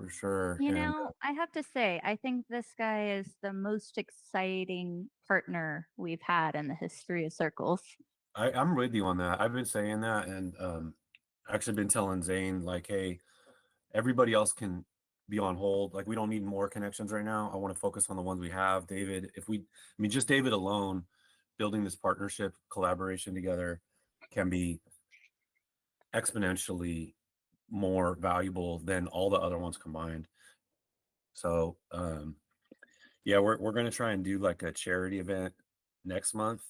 for sure. You And know, I have to say, I think this guy is the most exciting partner we've had in the history of Circles. I'm with you on that. I've been saying that, and actually been telling Zane like, hey, everybody else can be on hold. Like, we don't need more connections right now. I want to focus on the ones we have. David, I mean, just David alone, building this partnership, collaboration together can be exponentially more valuable than all the other ones combined. So, yeah, we're gonna try and do like a charity event next month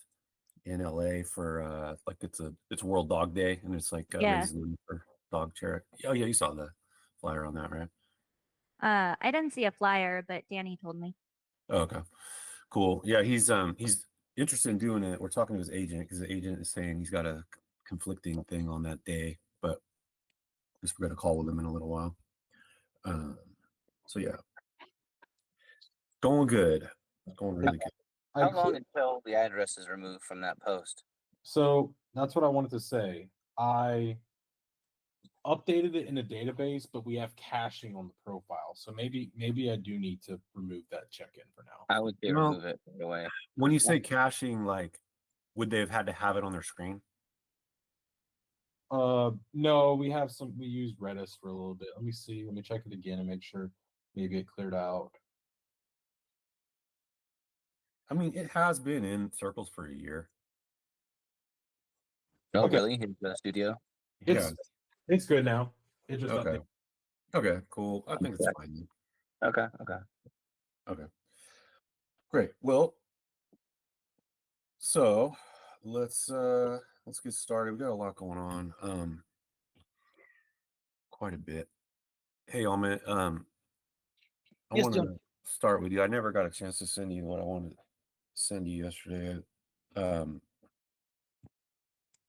in LA for like it's World Dog Day, and it's like Yeah. raising money for dog charity. Oh yeah, you saw the flyer on that, right? I didn't see a flyer, but Danny told me. Oh, okay, cool. Yeah, he's interested in doing it. We're talking to his agent because the agent is saying he's got a conflicting thing on that day, but just we're gonna call with him in a little while. Um, so yeah, going good. It's going really good. How long until the address is removed from that post? So that's what I wanted to say. I updated it in a database, but we have caching on the profile. So maybe I do need to remove that check-in for now. I would say remove it right away. When you say caching, like, would they have had to have it on their screen? No, we used Redis for a little bit. Let me see. Let me check it again and make sure maybe it cleared out. I mean, it has been in Circles for a year. Oh, Okay. really? His studio? It's good now. It just Okay. updated. Okay, cool. I think it's fine. Okay. Okay. Great. Well, so let's get started. We got a lot going on. Quite a bit. Hey, Amit, I Yes, want John. to start with you. I never got a chance to send you what I wanted to send you yesterday.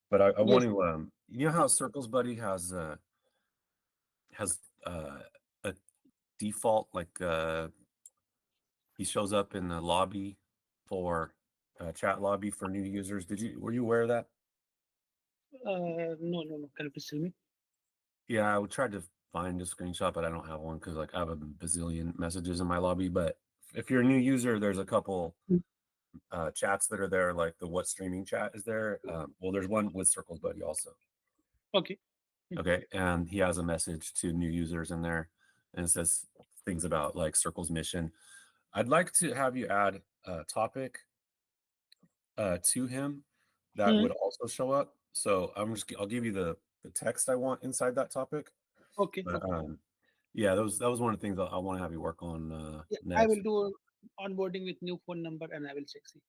But I want Yes. to you know how Circles Buddy has a default, like he shows up in the lobby for chat lobby for new users. Were you aware of that? No. Can you please tell me? Yeah, I tried to find a screenshot, but I don't have one because like I have a bazillion messages in my lobby. But if you're a new user, there's a couple chats that are there, like the what streaming chat is there. Well, there's one with Circles Buddy also. Okay. Okay, and he has a message to new users in there, and it says things about like Circle's mission. I'd like to have you add a topic to him that would also show up. So I'll give you the text I want inside that topic. Okay. But yeah, that was one of the things I want to have you work on Yeah, next. I will do onboarding with new phone number and I will check. See.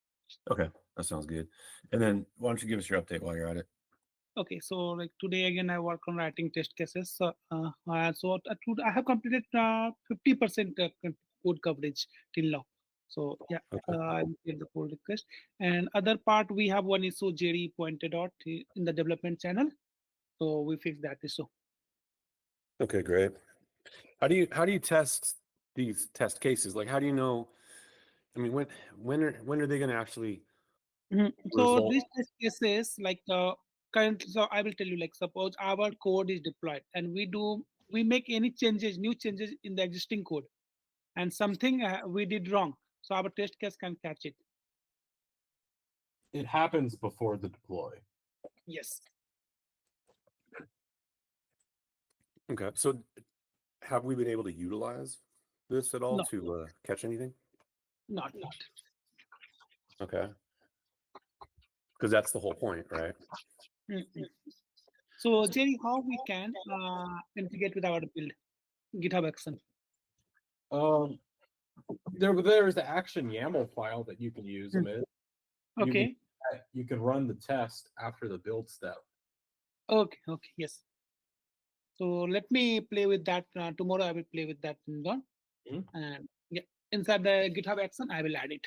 Okay, that sounds good. And then why don't you give us your update while you're at it? Okay, so like today again, I work on writing test cases. I have completed 50% code coverage till now. So yeah, Okay. I will get the pull request. And other part, we have one issue Jerry pointed out in the development channel. So we fix that issue. Okay, great. How do you test these test cases? Like, how do you know? I mean, when are they going to actually So result? this test cases like currently, so I will tell you, like suppose our code is deployed and we make any changes, new changes in the existing code, and something we did wrong. So our test case can catch it. It happens before the deploy. Yes. Okay, so have we been able to utilize this at all No. to catch anything? Not. Okay, because that's the whole point, right? Mm-mm. So Jerry, how we can integrate with our build, GitHub action? There's the action YAML file that you can use. Okay. You can run the test after the build step. Okay. Yes. So let me play with that tomorrow. I will play with that and yeah, inside the GitHub action, I will add it.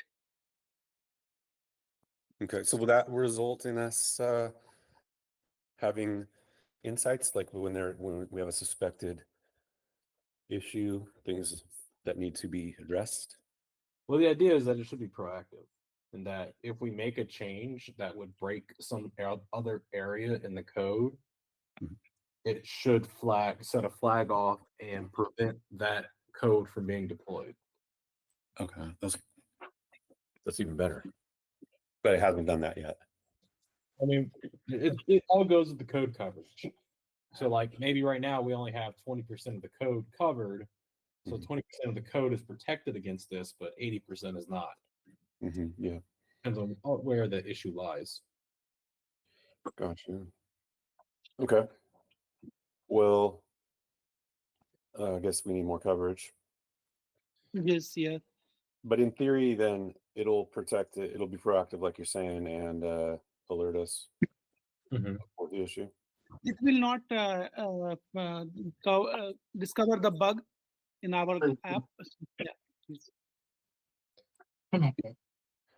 Okay, so will that result in us having insights, like when we have a suspected issue, things that need to be addressed? Well, the idea is that it should be proactive, and that if we make a change that would break some other area in the code, it should set a flag off and prevent that code from being deployed. Okay, that's even better. But it hasn't done that yet. I mean, it all goes with the code coverage. So like maybe right now we only have 20% of the code covered. So 20% of the code is protected against this, but 80% is not. Yeah, Depends on where the issue lies. gotcha. Okay. Well, I guess we need more coverage. Yes, yeah. But in theory, then it'll protect it. It'll be proactive, like you're saying, and alert us for the issue. It will not discover the bug in our app. Yeah. Yes. It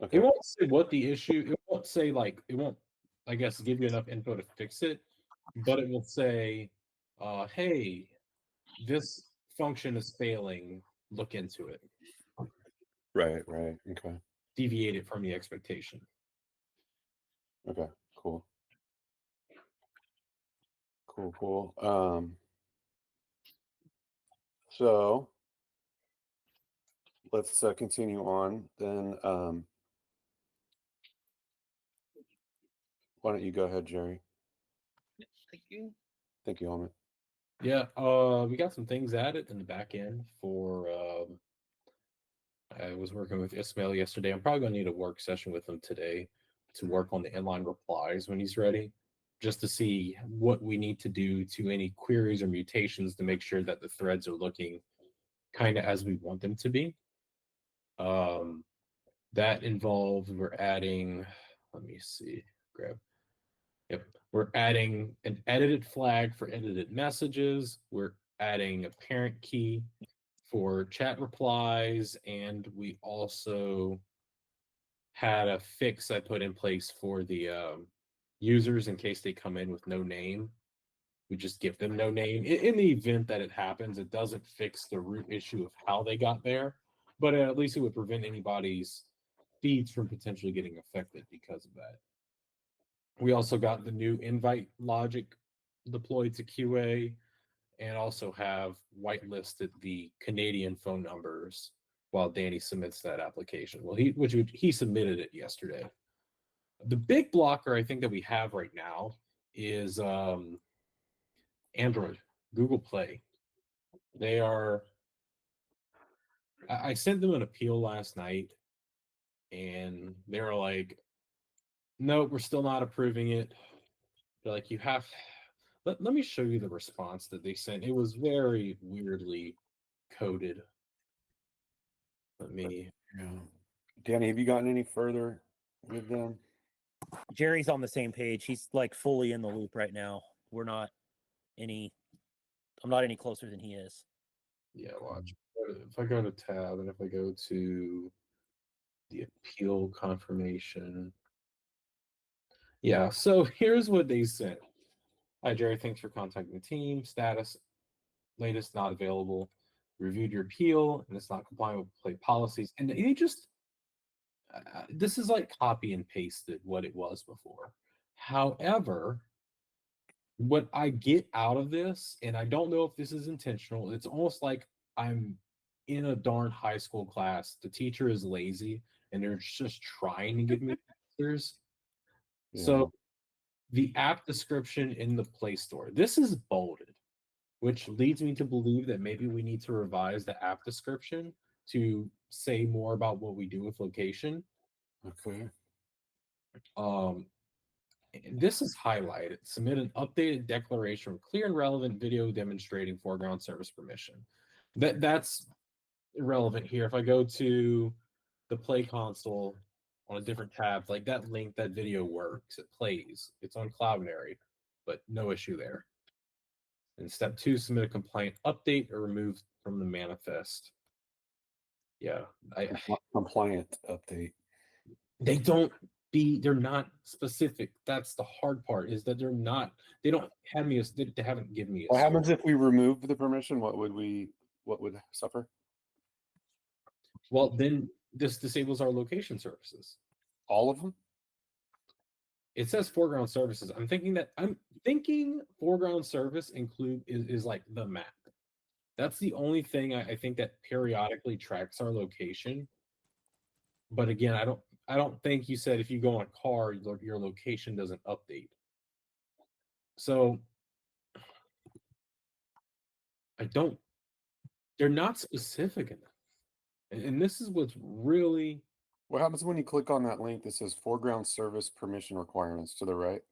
Okay. won't say what the issue. It won't say like it won't. I guess give you enough info to fix it, but it will say, "Hey, this function is failing. Look into it. Right. Right. Okay. Deviate it from the expectation." Okay. Cool. Cool. Cool. So let's continue on then. Why don't you go ahead, Jerry? Thank you. Thank you, Amit. Yeah, we got some things added in the back end for. I was working with Ismail yesterday. I'm probably going to need a work session with him today to work on the inline replies when he's ready, just to see what we need to do to any queries or mutations to make sure that the threads are looking kind of as we want them to be. That involves we're adding. Let me see. Yep. We're adding an edited flag for edited messages. We're adding a parent key for chat replies. And we also had a fix I put in place for the users in case they come in with no name. We just give them no name. In the event that it happens, it doesn't fix the root issue of how they got there, but at least it would prevent anybody's feeds from potentially getting affected because of that. We also got the new invite logic deployed to QA and also have whitelisted the Canadian phone numbers while Danny submits that application. Well, he submitted it yesterday. The big blocker I think that we have right now is Android, Google Play. They are. I sent them an appeal last night, and they were like, "No, we're still not approving it." They're like, "You have." Let me show you the response that they sent. It was very weirdly coded. Let me. Yeah. Danny, have you gotten any further with them? Jerry's on the same page. He's like fully in the loop right now. We're not any. I'm not any closer than he is. Yeah, watch. If I go to tab and if I go to the appeal confirmation. Yeah, so here's what they sent. Hi, Jerry. Thanks for contacting the team. Status latest not available. Reviewed your appeal and it's not complying with play policies. And they just, this is like copy and pasted what it was before. However, what I get out of this, and I don't know if this is intentional, it's almost like I'm in a darn high school class. The teacher is lazy and they're just trying to give me answers. Yeah. So the app description in the Play Store, this is bolded, which leads me to believe that maybe we need to revise the app description to say more about what we do with location. Okay. This is highlighted. Submit an updated declaration with clear and relevant video demonstrating foreground service permission. That's irrelevant here. If I go to the Play console on a different tab, like that link, that video works. It plays. It's on Cloudinary, but no issue there. And step 2, submit a compliant update or remove from the manifest. Yeah, Compliant update. they're not specific. That's the hard part, is that they don't have me as, they haven't given me a What score. happens if we remove the permission? What would suffer? Well, then this disables our location services. All of them? it says foreground services. I'm thinking foreground service is like the map. That's the only thing I think that periodically tracks our location. But again, I don't think you said if you go on a car, your location doesn't update. So they're not specific enough. And this is what's really What happens when you click on that link that says foreground service permission requirements to the right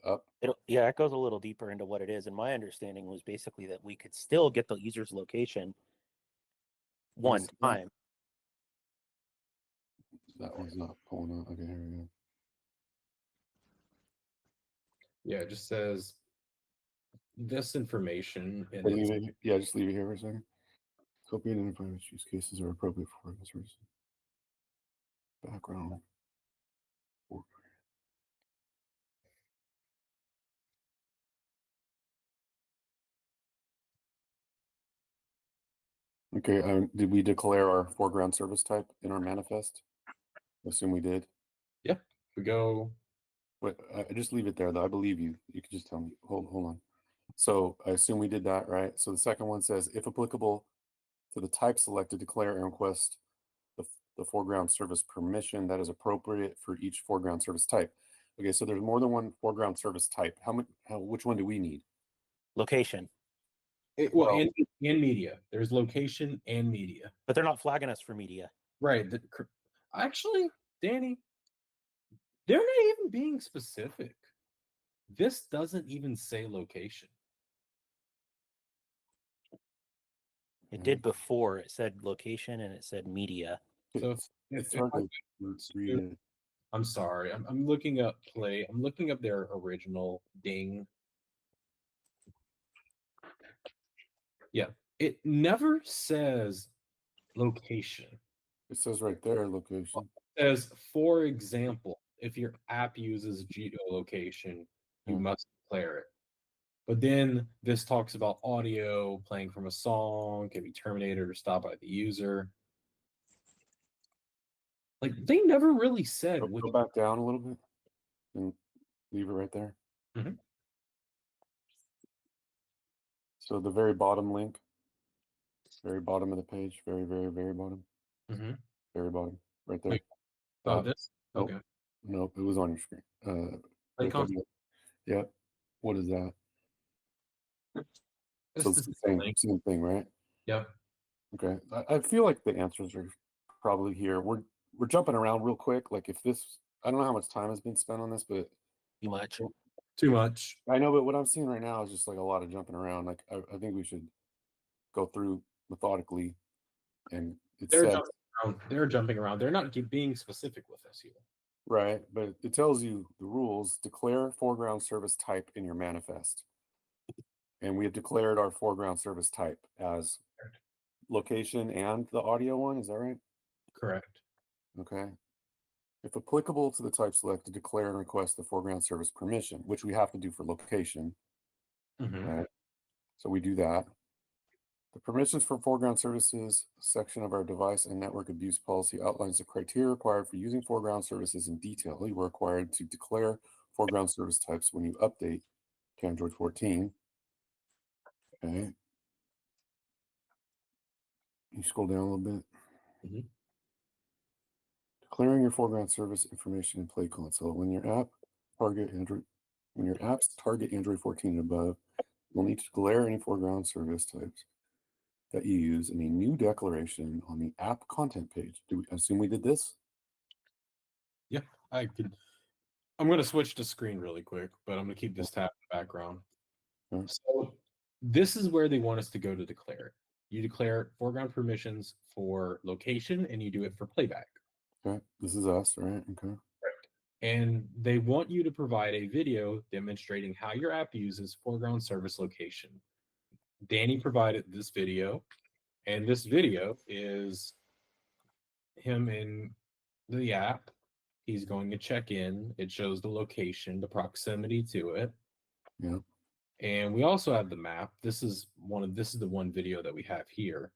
up? Yeah, it goes a little deeper into what it is. And my understanding was basically that we could still get the user's location one see that? time. That one's not pulling up. Okay, here we go. yeah, it just says this information and Hey, it's, yeah, just leave it here for a second. Hope you identify which use cases are appropriate for this reason. Background. Okay, did we declare our foreground service type in our manifest? I assume we did. we go But I just leave it there, though. I believe you. You could just tell me. Hold on. So I assume we did that, right? So the second one says, if applicable to the type selected, declare and request the foreground service permission that is appropriate for each foreground service type. Okay, so there's more than one foreground service type. Which one do we need? Location. well, Well- and media. There's location and media. But they're not flagging us for media. Right. Actually, Danny, they're not even being specific. This doesn't even say location. It did before. It said location and it said media. So It's if hard I- to read it. I'm sorry. I'm looking up play. I'm looking up their original ding. Yeah. It never says location. It says right there, location. It says, for example, if your app uses geolocation, you Hmm. must declare it. But then this talks about audio playing from a song can be terminated or stopped by the user. Like they never really said Go back down a little bit and leave it right there. Mhm. So the very bottom link, very bottom of the page, very, very, very bottom, Mhm. very bottom, right there. Wait, Oh, Uh, this? nope. Okay. Nope, it was on your screen. Play Right console. there. Yep. What is that? It's So the it's the same thing, right? Yep. Okay. I feel like the answers are probably here. We're jumping around real quick. Like if this, I don't know how much time has been spent on this, but Too much. Too much. I know. But what I'm seeing right now is just like a lot of jumping around. Like I think we should go through methodically, and it They're says jumping around. They're jumping around. They're not being specific with us here. right, but it tells you the rules. Declare foreground service type in your manifest, and we have declared our foreground service type as location and the audio one. Is that right? Correct. Okay. If applicable to the type selected, declare and request the foreground service permission, which we have to do for location. Mhm. Right. So we do that. The permissions for foreground services section of our device and network abuse policy outlines the criteria required for using foreground services in detail. You are required to declare foreground service types when you update to Android 14. Okay. You scroll down a little bit. Mhm. Declaring your foreground service information in Play Console. When your apps target Android 14 and above, you'll need to declare any foreground service types that you use in a new declaration on the app content page. Do we assume we did this? Yeah, I could. I'm going to switch to screen really quick, but I'm going to keep this tab in the background. Okay. So this is where they want us to go to declare it. You declare foreground permissions for location, and you do it for playback. Okay. This is us, right? Okay. And they want you to provide a video demonstrating how your app uses foreground service location. Danny provided this video, and this video is him in the app. He's going to check in. It shows the location, the proximity to it. Yeah. And we also have the map. This is the one video that we have here.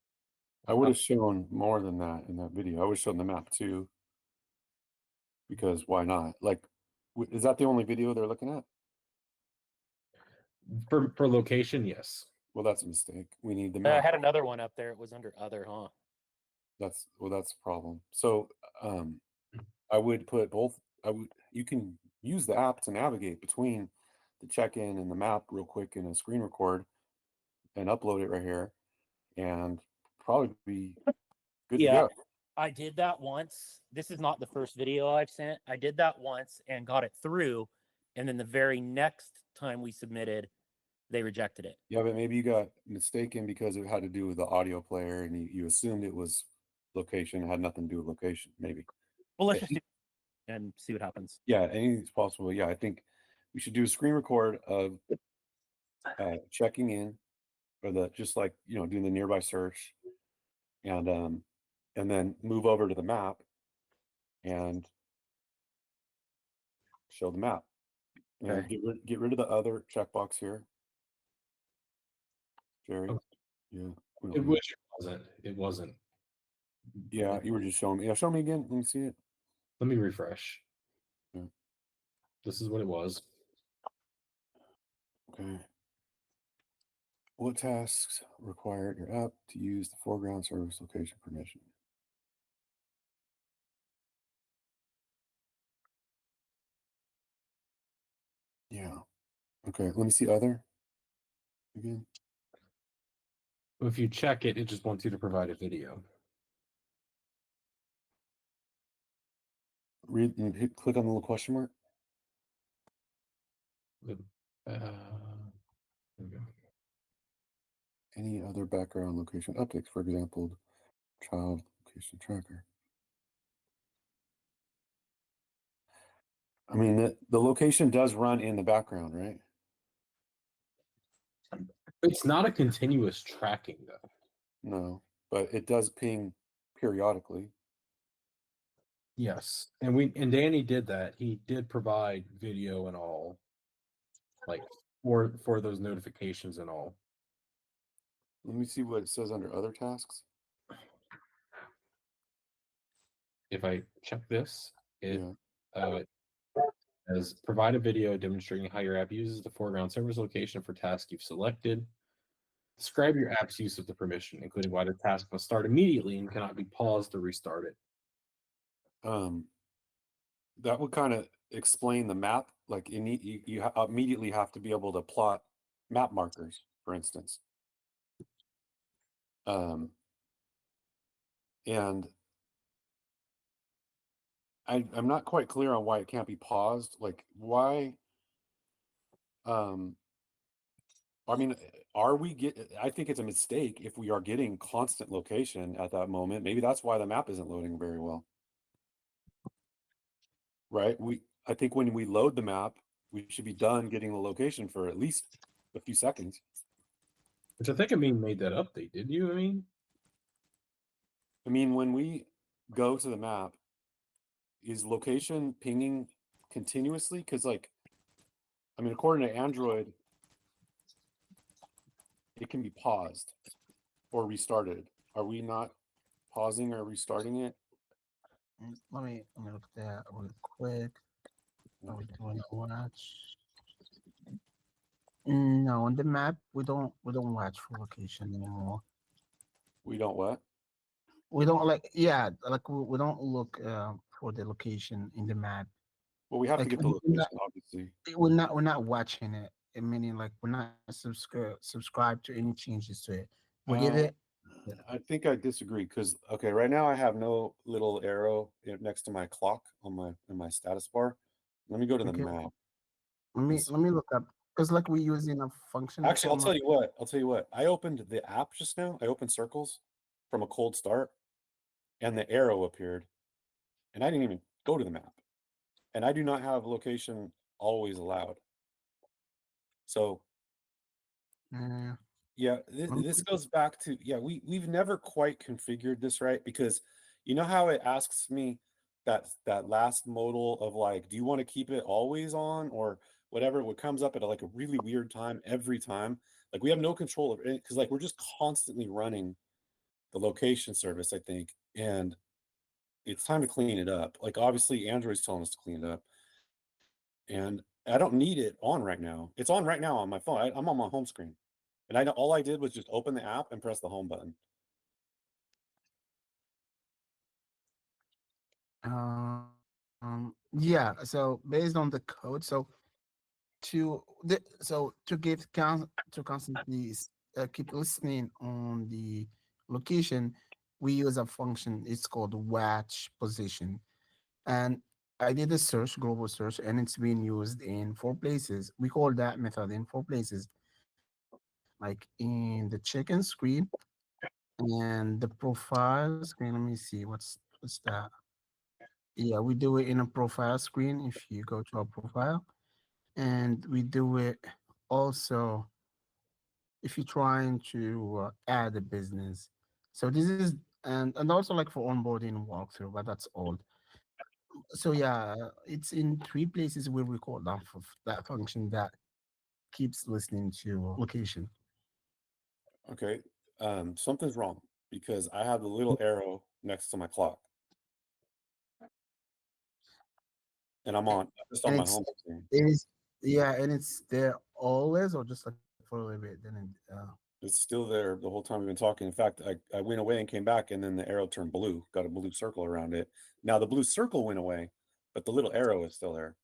I would have shown more than that in that video. I would have shown the map too. Because why not? Like Is that the only video they're looking at? For location, yes. Well, that's a mistake. We need the I map. had another one up there. It was under other, huh? That's a problem. So I would put both. You can use the app to navigate between the check-in and the map real quick in a screen record and upload it right here, and probably be good to Yeah. go. I did that once. This is not the first video I've sent. I did that once and got it through. And then the very next time we submitted, they rejected it. Yeah, but maybe you got mistaken because it had to do with the audio player, and you assumed it was location. It had nothing to do with location. Maybe. Well, let's just do and see what happens. Yeah, anything's possible. Yeah, I think we should do a screen record of checking in, or just like doing the nearby search, and then move over to the map and show the map. And Okay. get rid of the other checkbox here, Jerry. Okay. Yeah, It wasn't. It wasn't. Yeah, you were just showing me. Yeah, show me again. Let me see it. Let me refresh. Yeah. This is what it was. Okay. What tasks require your app to use the foreground service location permission? Yeah. Okay. Let me see other again. If you check it, it just wants you to provide a video. Read and click on the little question mark. There we go. Any other background location updates, for example, child location tracker. I mean, the location does run in the background, right? It's not a continuous tracking though. No, but it does ping periodically. Yes, and Danny did that. He did provide video and all, like for those notifications and all. Let me see what it says under other tasks. If I check this, it Yeah. says provide a video demonstrating how your app uses the foreground server's location for tasks you've selected. Describe your app's use of the permission, including why the task must start immediately and cannot be paused or restarted. That would kind of explain the map. Like you immediately have to be able to plot map markers, for instance. And I'm not quite clear on why it can't be paused. Like why? I mean, I think it's a mistake if we are getting constant location at that moment. Maybe that's why the map isn't loading very well. Right? I think when we load the map, we should be done getting the location for at least a few seconds. Which I think Amin made that update, didn't you, Amin? I mean, when we go to the map, is location pinging continuously? Because according to Android, it can be paused or restarted. Are we not pausing or restarting it? Let me look at that real quick. Are we doing a watch? No, on the map we don't watch for location anymore. We don't what? We don't we don't look for the location in the map. Well, we have to Like get the location, obviously. we're not watching it. Meaning like we're not subscribed to any changes to it. We give it. I think I disagree because right now I have no little arrow next to my clock in my status bar. Let me go to the Okay. map. Let me look up because like we're using a function. Actually, I'll tell you what. I opened the app just now. I opened Circles from a cold start, and the arrow appeared, and I didn't even go to the map. And I do not have location always allowed. So yeah, this goes back to we've never quite configured this right, because you know how it asks me that last modal of like, do you want to keep it always on or whatever? What comes up at like a really weird time every time. Like we have no control of it because like we're just constantly running the location service, I think, and it's time to clean it up. Like obviously Android's telling us to clean it up. and I don't need it on right now. It's on right now on my phone. I'm on my home screen, and all I did was just open the app and press the home button. Yeah. So based on the code, to give to constantly keep listening on the location, we use a function. It's called watch position, and I did a search, global search, and it's being used in 4 places. We call that method in 4 places, like in the check-in screen and the profile screen. Let me see, what's that? Yeah, we do it in a profile screen if you go to our profile, and we do it also if you're trying to add a business. So this is and also like for onboarding and walkthrough, but that's old. So yeah, it's in 3 places we record off of that function that keeps listening to location. Okay, something's wrong because I have the little arrow next to my clock, and I'm on just on And my it's home screen. it is yeah, and it's there always or just like for a little bit. Then It's still there the whole time we've been talking. In fact, I went away and came back, and then the arrow turned blue, got a blue circle around it. Now the blue circle went away, but the little arrow is still there.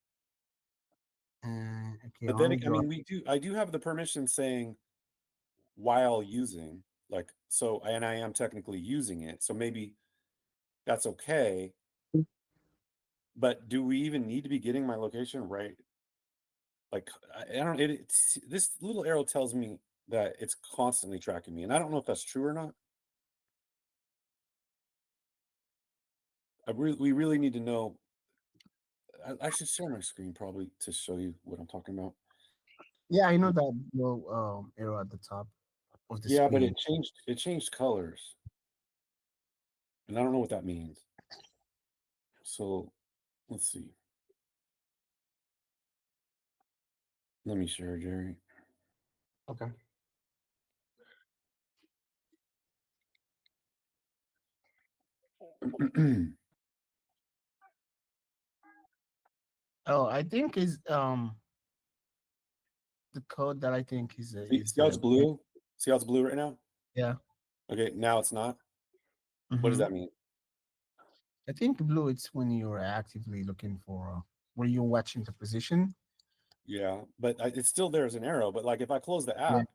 okay, But let then, me I draw. mean, I do have the permission saying while using, like, so, and I am technically using it, so maybe that's okay. But do we even need to be getting my location right? Like, I don't. It's this little arrow tells me that it's constantly tracking me, and I don't know if that's true or not. We really need to know. I should share my screen probably to show you what I'm talking about. Yeah, I know that little arrow at the top of the Yeah, but screen. it changed colors, and I don't know what that means. So let's see. Let me share, Jerry. Okay. Oh, I think is the code that I think is See how it's blue? See how it's blue right now? yeah. Okay, now it's not. What does Mhm. that mean? I think blue it's when you're actively looking for where you're watching the position. Yeah, but it's still there as an arrow. But like if I close the Yeah. app,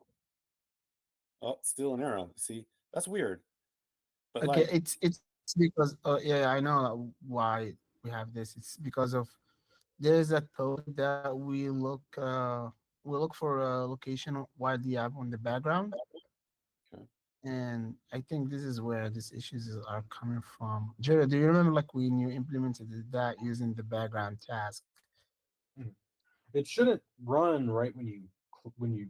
oh, it's still an arrow. See, that's weird. But Okay, like, it's because yeah, I know why we have this. It's because of there's a code that we look for a location while the app on the background, okay. and I think this is where these are coming from. Jared, do you remember like when you implemented that using the background task? Mm. It shouldn't run right when you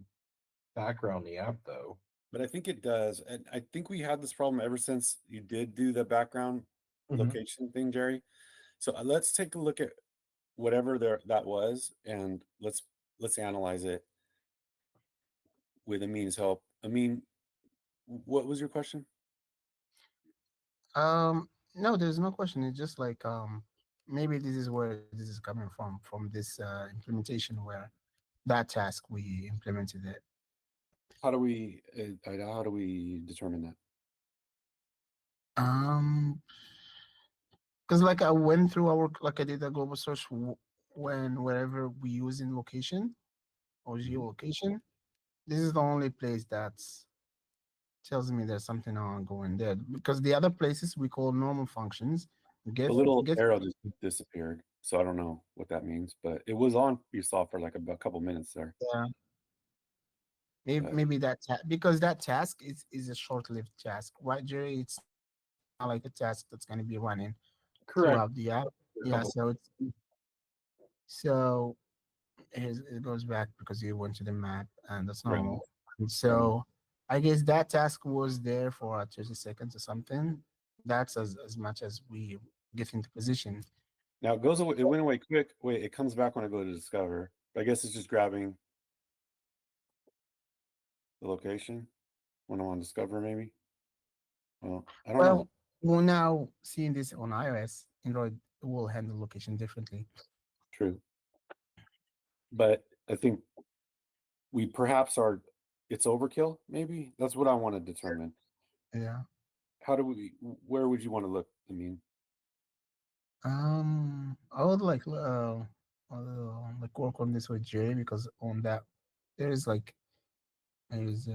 background the app though. But I think it does. And I think we had this problem ever since you did do the background Mhm. location thing, Jerry. So let's take a look at whatever there that was, and let's analyze it with Amin's help. Amin, what was your question? No, there's no question. It's just like maybe this is where this is coming from this implementation where that task we implemented it. How do we determine that? Um, because like I went through our like I did a global search when wherever we use in location or Mhm. geolocation, this is the only place that's tells me there's something ongoing there. Because the other places we call normal functions The get little get arrow just disappeared, so I don't know what that means, but it was on you saw for like a couple minutes there. yeah. But Maybe because that task is a short-lived task, right, Jerry? It's not like a task that's going to be running throughout the Correct. app. Yeah, A couple. so it goes back because you went to the map, and that's right, normal. And right. so I guess that task was there for 30 seconds or something. That's as much as we get into position. Now it goes away. It went away quick. Wait, it comes back when I go to discover. I guess it's just grabbing the location when I'm on discover, maybe. Well, I don't know. Well, now seeing this on iOS, Android will handle location differently. True. but I think we perhaps are. It's overkill. Maybe that's what I want to determine. Yeah. How do we? Where would you want to look? I mean, I would like work on this with Jay because on that there is like there is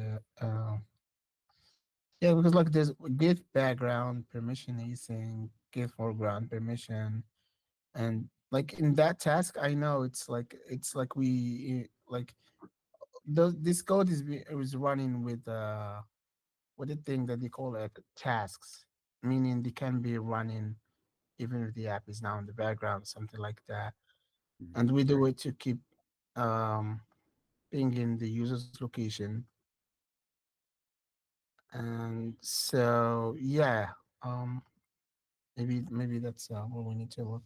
yeah, because like there's give background permission he's saying give foreground permission, and like in that task I know it's like we like this code is running with a thing that they call like tasks, meaning they can be running even if the app is now in the background, something like that. And we do it to keep um pinging the user's location. And so yeah, um maybe that's what we need to look.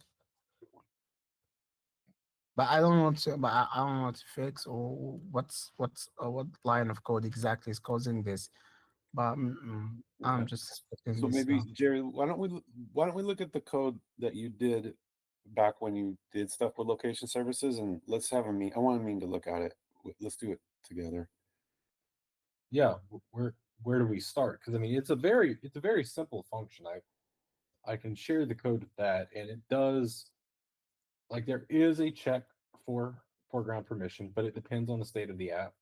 But I don't want to. But I don't know what to fix or what line of code exactly is causing this. But I'm okay. just expecting So this. maybe Jerry, why don't we look at the code that you did back when you did stuff with location services, and let's have a meet. I want a meeting to look at it. Let's do it together. Yeah, where do we start? Because I mean, it's a very simple function. I can share the code with that, and it does like there is a check for foreground permission, but it depends on the state of the app.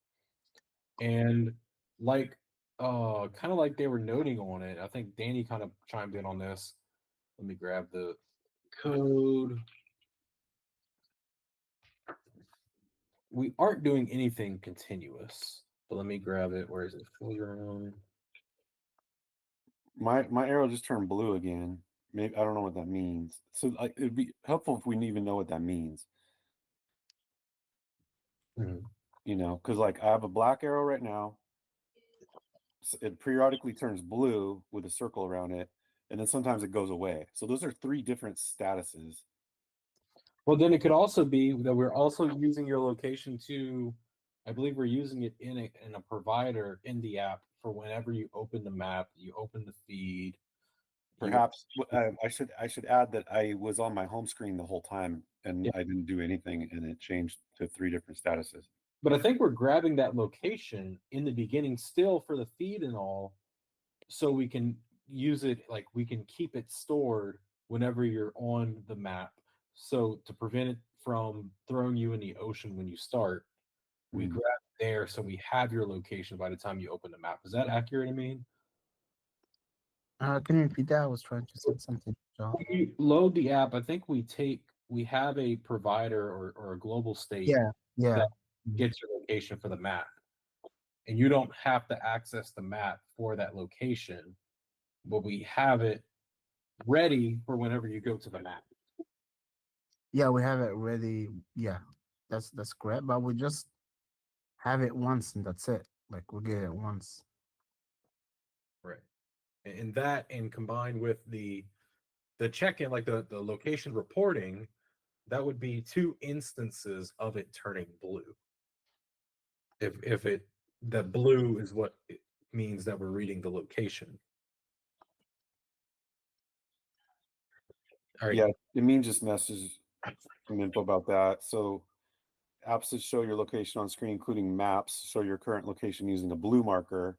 And like kind of like they were noting on it, I think Danny kind of chimed in on this. Let me grab the code. We aren't doing anything continuous, but let me grab it. Where is it? Foreground. My arrow just turned blue again. Maybe I don't know what that means. So like, it'd be helpful if we even know what that means. Mhm. You know, because like I have a black arrow right now. It periodically turns blue with a circle around it, and then sometimes it goes away. So those are three different statuses. Well, then it could also be that we're also using your location to, I believe we're using it in a provider in the app for whenever you open the map, you open the feed. Perhaps I should add that I was on my home screen the whole time and Yeah. I didn't do anything, and it changed to three different statuses. But I think we're grabbing that location in the beginning still for the feed and all, so we can use it like we can keep it stored whenever you're on the map. So to prevent it from throwing you in the ocean when you start, we Mm. grab it there so we have your location by the time you open the map. Is that accurate? I mean, Can you repeat that? I was trying to say something, John. when you load the app, I think we have a provider or a global state Yeah, yeah. that gets your location for the map. And you don't have to access the map for that location, but we have it ready for whenever you go to the map. Yeah, we have it ready. Yeah, that's correct. But we just have it once and that's it. Like we get it once. Right. And that and combined with the check-in, like the location reporting, that would be two instances of it turning blue. If it the blue is what it means that we're reading the location. All right. Yeah, it means just message some info about that. So apps that show your location on screen, including maps, show your current location using a blue marker.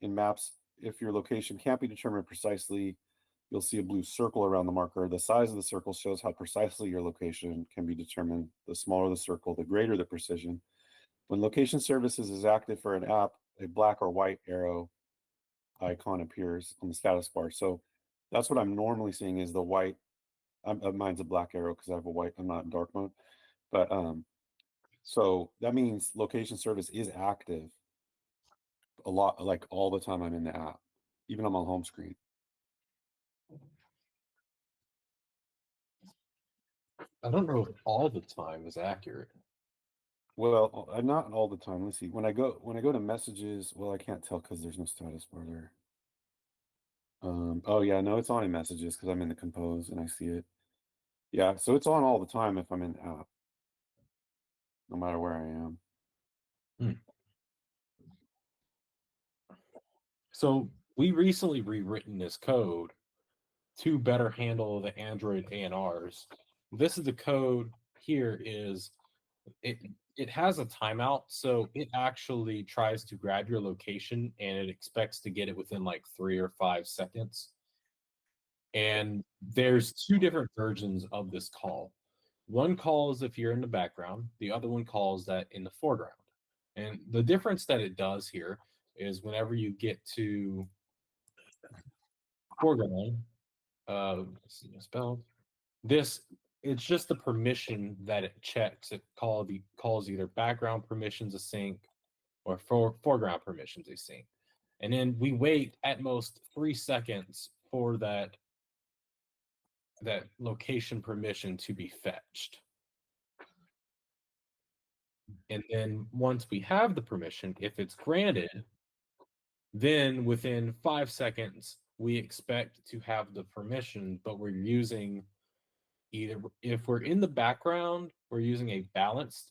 In maps, if your location can't be determined precisely, you'll see a blue circle around the marker. The size of the circle shows how precisely your location can be determined. The smaller the circle, the greater the precision. When location services is active for an app, a black or white arrow icon appears on the status bar. So that's what I'm normally seeing is the white. Mine's a black arrow because I have a white. I'm not in dark mode, but so that means location service is active a lot, like all the time I'm in the app, even on my home screen. I don't know if all the time is accurate. Well, not all the time. Let's see. When I go to messages, well, I can't tell because there's no status bar there. Oh yeah, no, it's on in messages because I'm in the compose and I see it. Yeah, so it's on all the time if I'm in the app, no matter where I am. So we recently rewritten this code to better handle the Android ANRs. This is the code here is it has a timeout, so it actually tries to grab your location and it expects to get it within like 3 or 5 seconds. And there's two different versions of this call. One calls if you're in the background, the other one calls that in the foreground. And the difference that it does here is whenever you get to foreground, spelled this, it's just the permission that it checks. It calls either background permissions async or foreground permissions async. And then we wait at most 3 seconds for that location permission to be fetched. And then once we have the permission, if it's granted, then within 5 seconds, we expect to have the permission, but we're using either, if we're in the background, we're using a balanced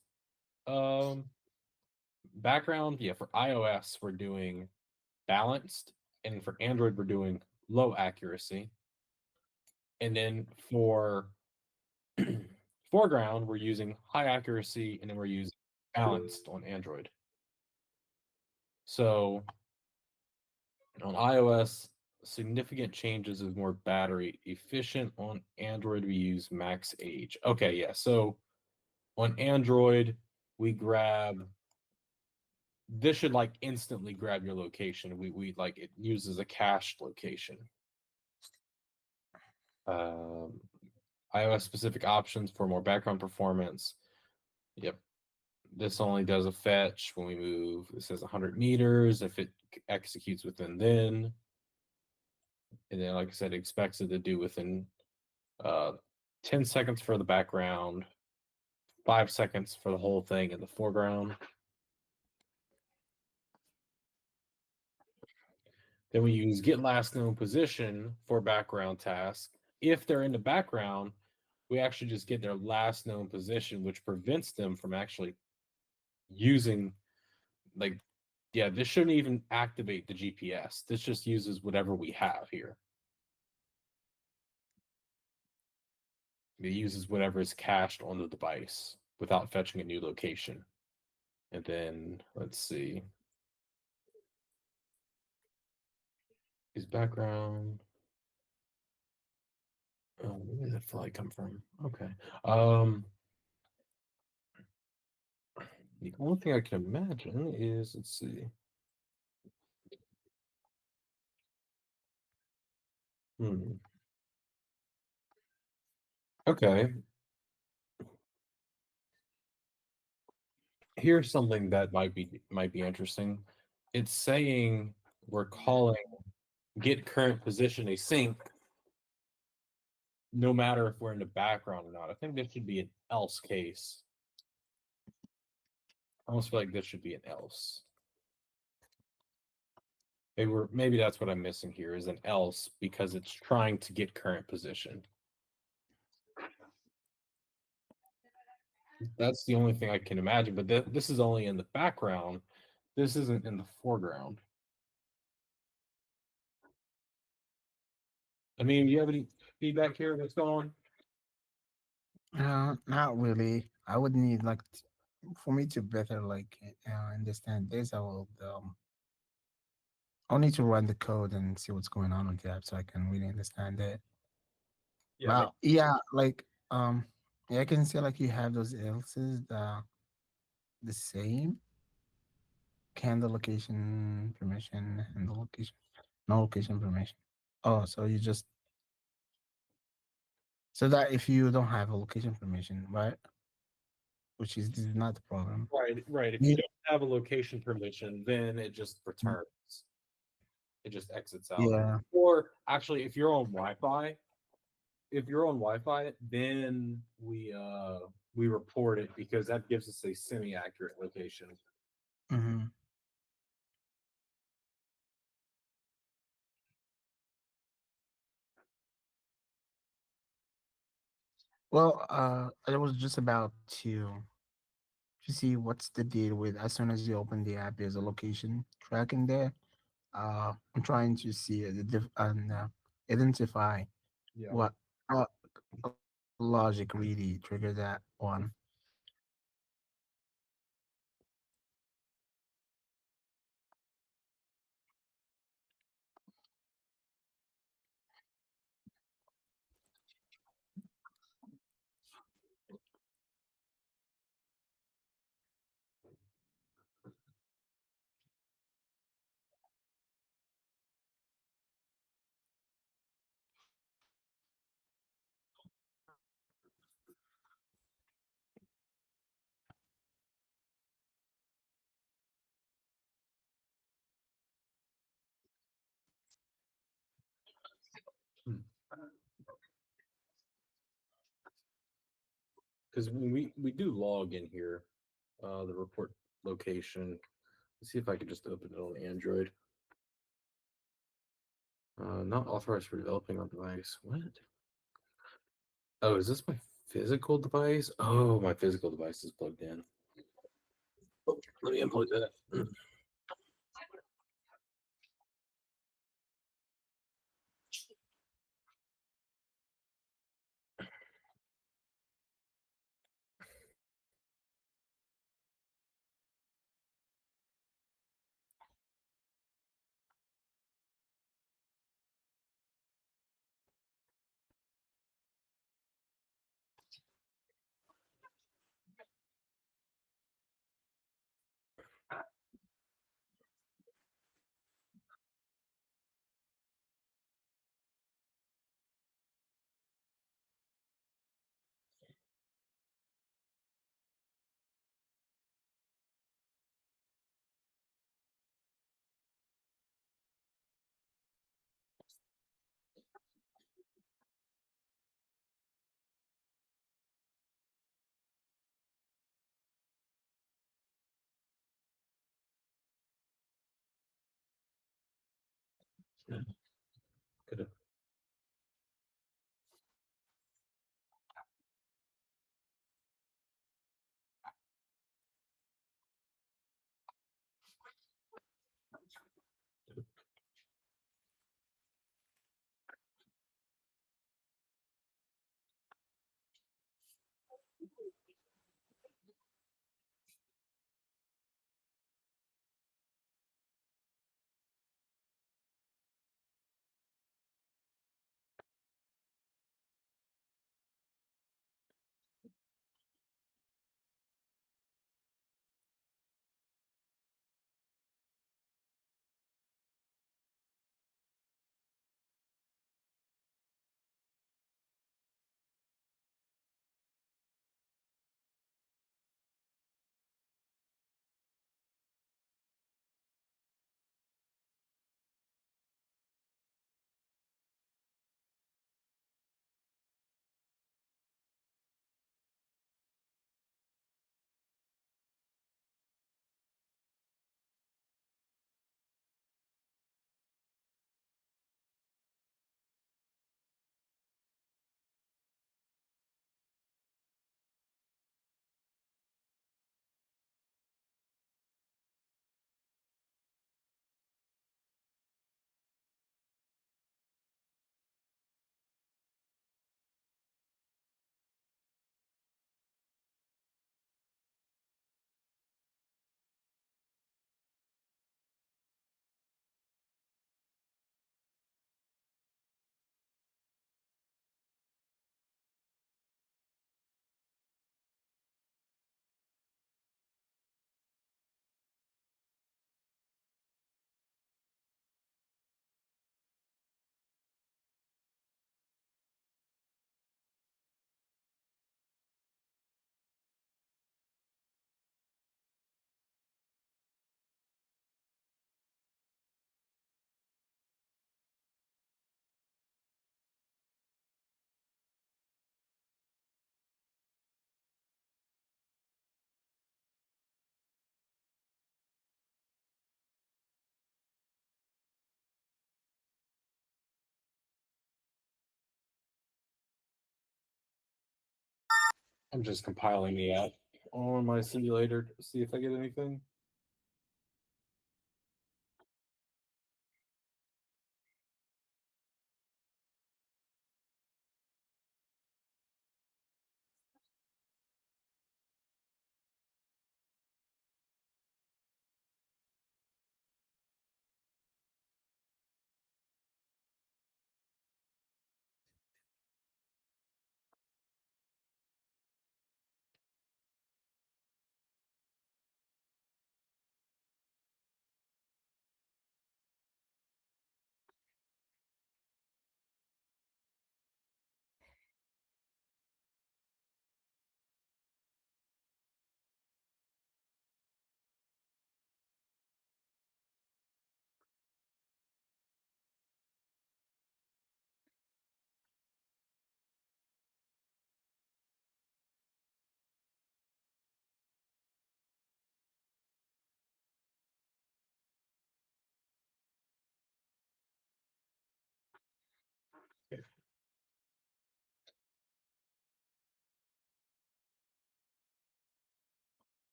background. Yeah, for iOS, we're doing balanced, and for Android, we're doing low accuracy. And then for foreground, we're using high accuracy, and then we're using balanced on Android. So on iOS, significant changes is more battery efficient. On Android, we use max age. Okay, yeah. So on Android, we grab, this should like instantly grab your location. We like, it uses a cached location. iOS specific options for more background performance. Yep. This only does a fetch when we move. It says 100 meters if it executes within then. And then, like I said, it expects it to do within 10 seconds for the background, 5 seconds for the whole thing in the foreground. Then we use get last known position for background task. If they're in the background, we actually just get their last known position, which prevents them from actually using, like, yeah, this shouldn't even activate the GPS. This just uses whatever we have here. It uses whatever is cached on the device without fetching a new location. And then let's see. Is background. Oh, where did that flag come from? Okay. The only thing I can imagine is, let's see. Okay. Here's something that might be interesting. It's saying we're calling get current position async no matter if we're in the background or not. I think this should be an else case. I almost feel like this should be an else. Maybe that's what I'm missing here is an else because it's trying to get current position. That's the only thing I can imagine, but this is only in the background. This isn't in the foreground. I mean, do you have any feedback here? What's going on? Not really. I would need like for me to better like understand this. I'll need to run the code and see what's going on with the app so I can really understand it. Yeah, Wow. Yeah, like yeah, I can see like you have those else's the same. Can the location permission and the location no location permission. Oh, so you just so that if you don't have a location permission, right? Which is this is not the problem. right. If You- you don't have a location permission, then it just returns. It just exits out. Yeah. Or actually, if you're on Wi-Fi, then we report it because that gives us a semi-accurate location. hmm Well, I was just about to see what's the deal with as soon as you open the app, there's a location tracking there. I'm trying to see and identify Yeah. what uh, logic really triggered that one. because when we do log in here, the report location. Let's see if I can just open it on Android. Not authorized for developing on device. What? Oh, is this my physical device? Oh, my physical device is plugged in. Oh, let me unplug that. Could have. I'm just compiling the app on my simulator to see if I get anything.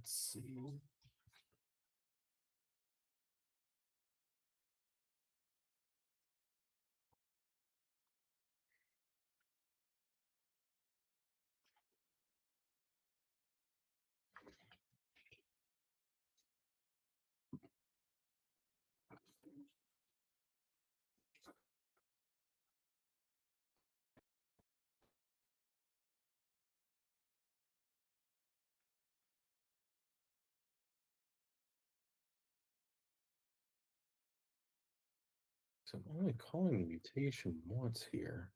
Let's see. So I'm only calling the mutation once here.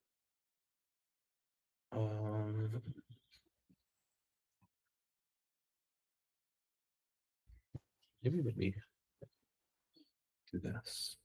Maybe let me do this.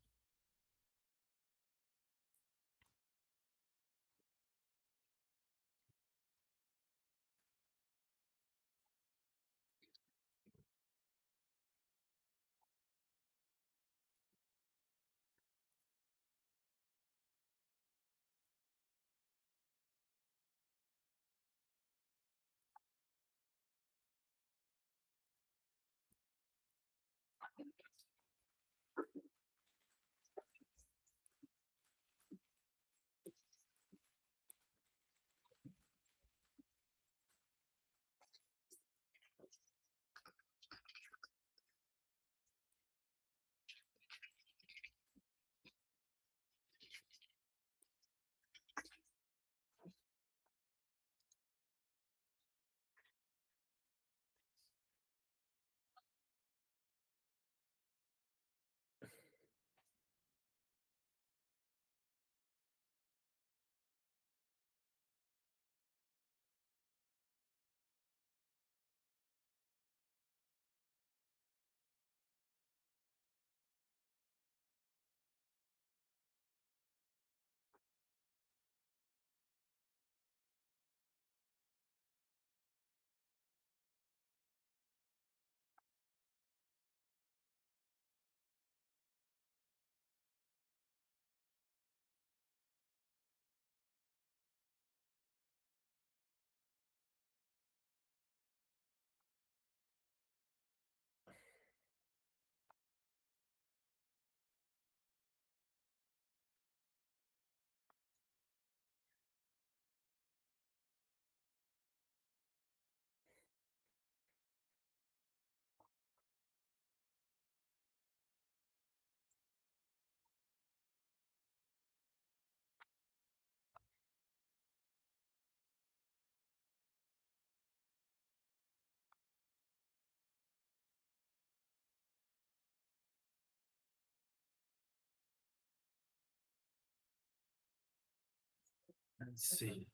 Let's see.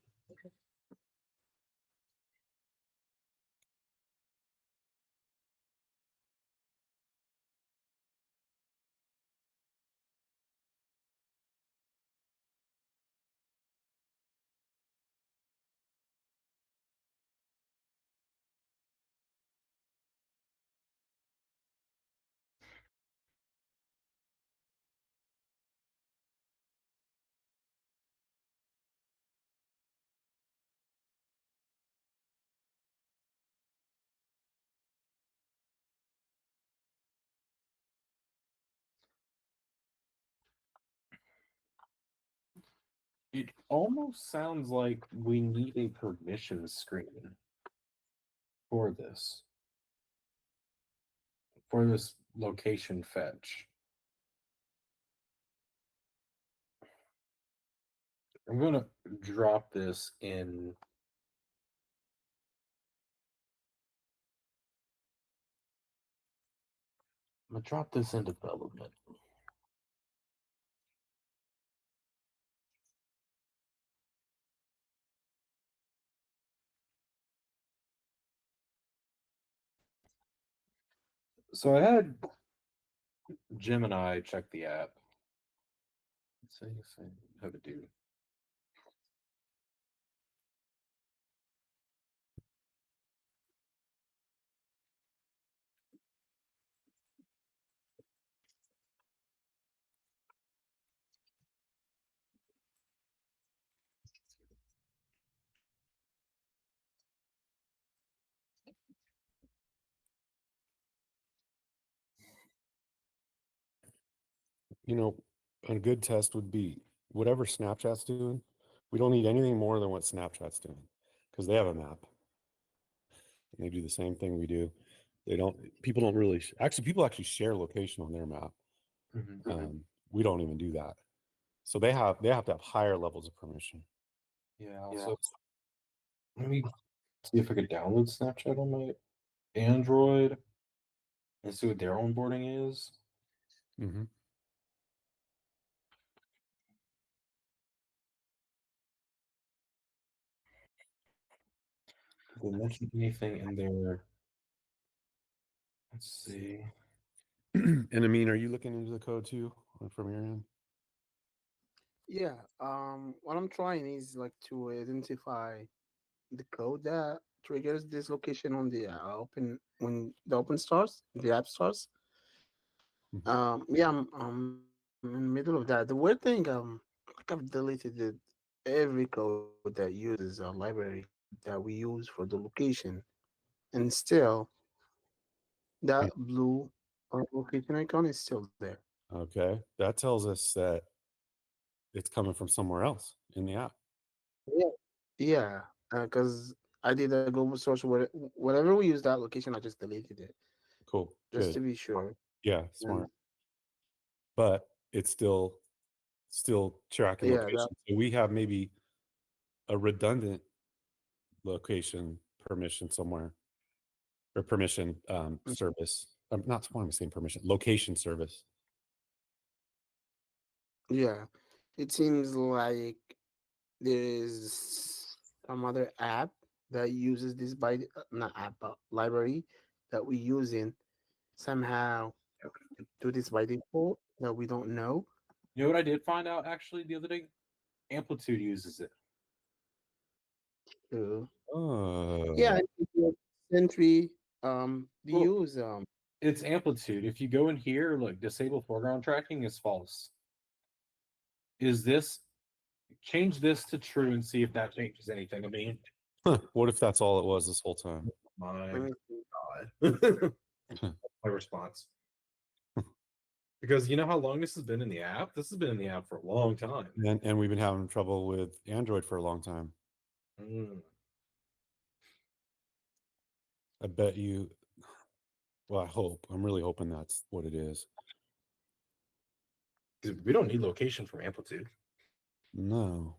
It almost sounds like we need a permission screen for this location fetch. I'm gonna drop this in. I'm gonna drop this in development. So I had Gemini check the app. Let's see how to do. you know, a good test would be whatever Snapchat's doing. We don't need anything more than what Snapchat's doing because they have a map. And they do the same thing we do. They don't. People don't really. Actually, people actually share location on their map. We don't even do that. So they have to have higher levels of permission. Yeah. So let me see if I could download Snapchat on my Android and see what their onboarding is. Mm-hmm. Did they mention anything in there? Let's see. And I mean, are you looking into the code too from your end? Yeah. What I'm trying is like to identify the code that triggers this location on the open when the open starts, the app starts. Mhm. Yeah, I'm in the middle of that. The weird thing, like I've deleted every code that uses a library that we use for the location, and still that Yeah. blue location icon is still there. Okay, that tells us that it's coming from somewhere else in the app. Yeah, yeah, because I did a global search. Whatever we use that location, I just deleted it Cool, just good. to be sure. Yeah, And smart. But it's still tracking yeah, that location. So we have maybe a redundant location permission somewhere or permission service. I'm not why I'm saying permission location service. yeah, it seems like there's some other app that uses this by not app but library that we use in somehow do this by default that we don't know. You know what I did find out actually the other day? Amplitude uses it. too. Oh, Yeah, Sentry they Well, use it's Amplitude. If you go in here, look, disable foreground tracking is false. Is this change this to true and see if that changes anything? I mean, what if that's all it was this whole time? my let me God. My response. Because you know how long this has been in the app? This has been in the app for a long time. And we've been having trouble with Android for a long time. Mm. I bet you. Well, I hope. I'm really hoping that's what it is. Dude, we don't need location from Amplitude. No.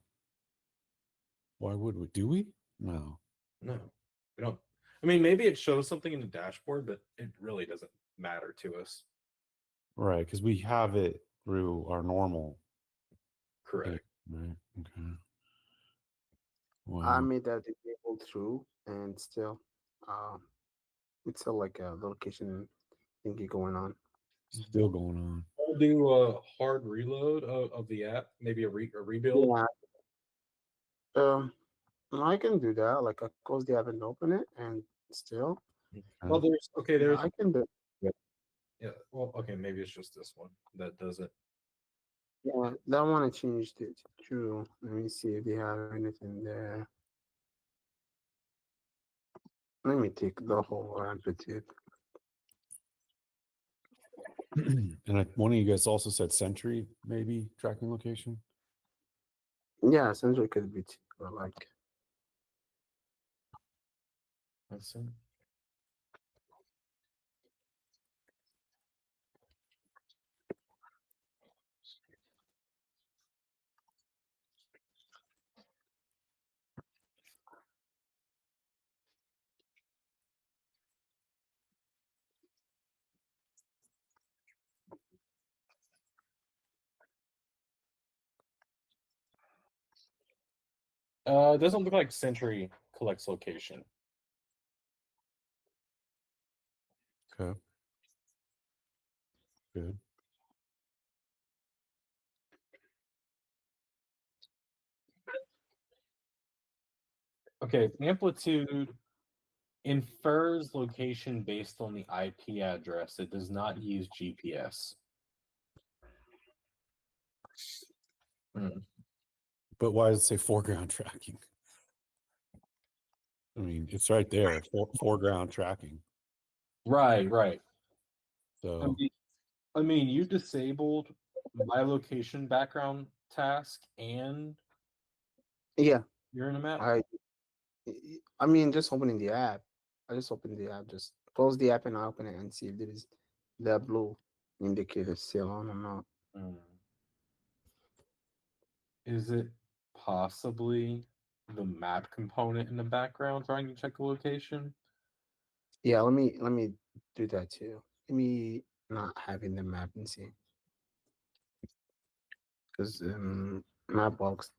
Why would we? Do we? No. No, we don't. I mean, maybe it shows something in the dashboard, but it really doesn't matter to us. Right, because we have it through our normal. Correct. Right. Okay. I Wow. made that disabled true and still um it's still like a location thingy going on. Still going on. I'll do a hard reload of the app, maybe a rebuild. Yeah. I can do that. Like I close the app and open it and still Well, there's okay. yeah, There's I can do yeah. Well, okay. Maybe it's just this one that does it. yeah, that one I changed it to true. Let me see if they have anything there. Let me take the whole amplitude. And one of you guys also said Sentry, maybe tracking location. Yeah, essentially could be or like Let's see. It doesn't look like Sentry collects location. Okay. Good. Okay, Amplitude infers location based on the IP address. It does not use GPS. Mm. But why does it say foreground tracking? I mean, it's right there, foreground tracking. Right, right. So I mean, you disabled my location background task and Yeah, you're in a map? I mean, just opening the app. I just open the app. Just close the app and I open it and see if there is the blue indicator still on or not. Hmm. Is it possibly the map component in the background trying to check the location? Yeah, let me do that too. Let me not having the map and see because Mapbox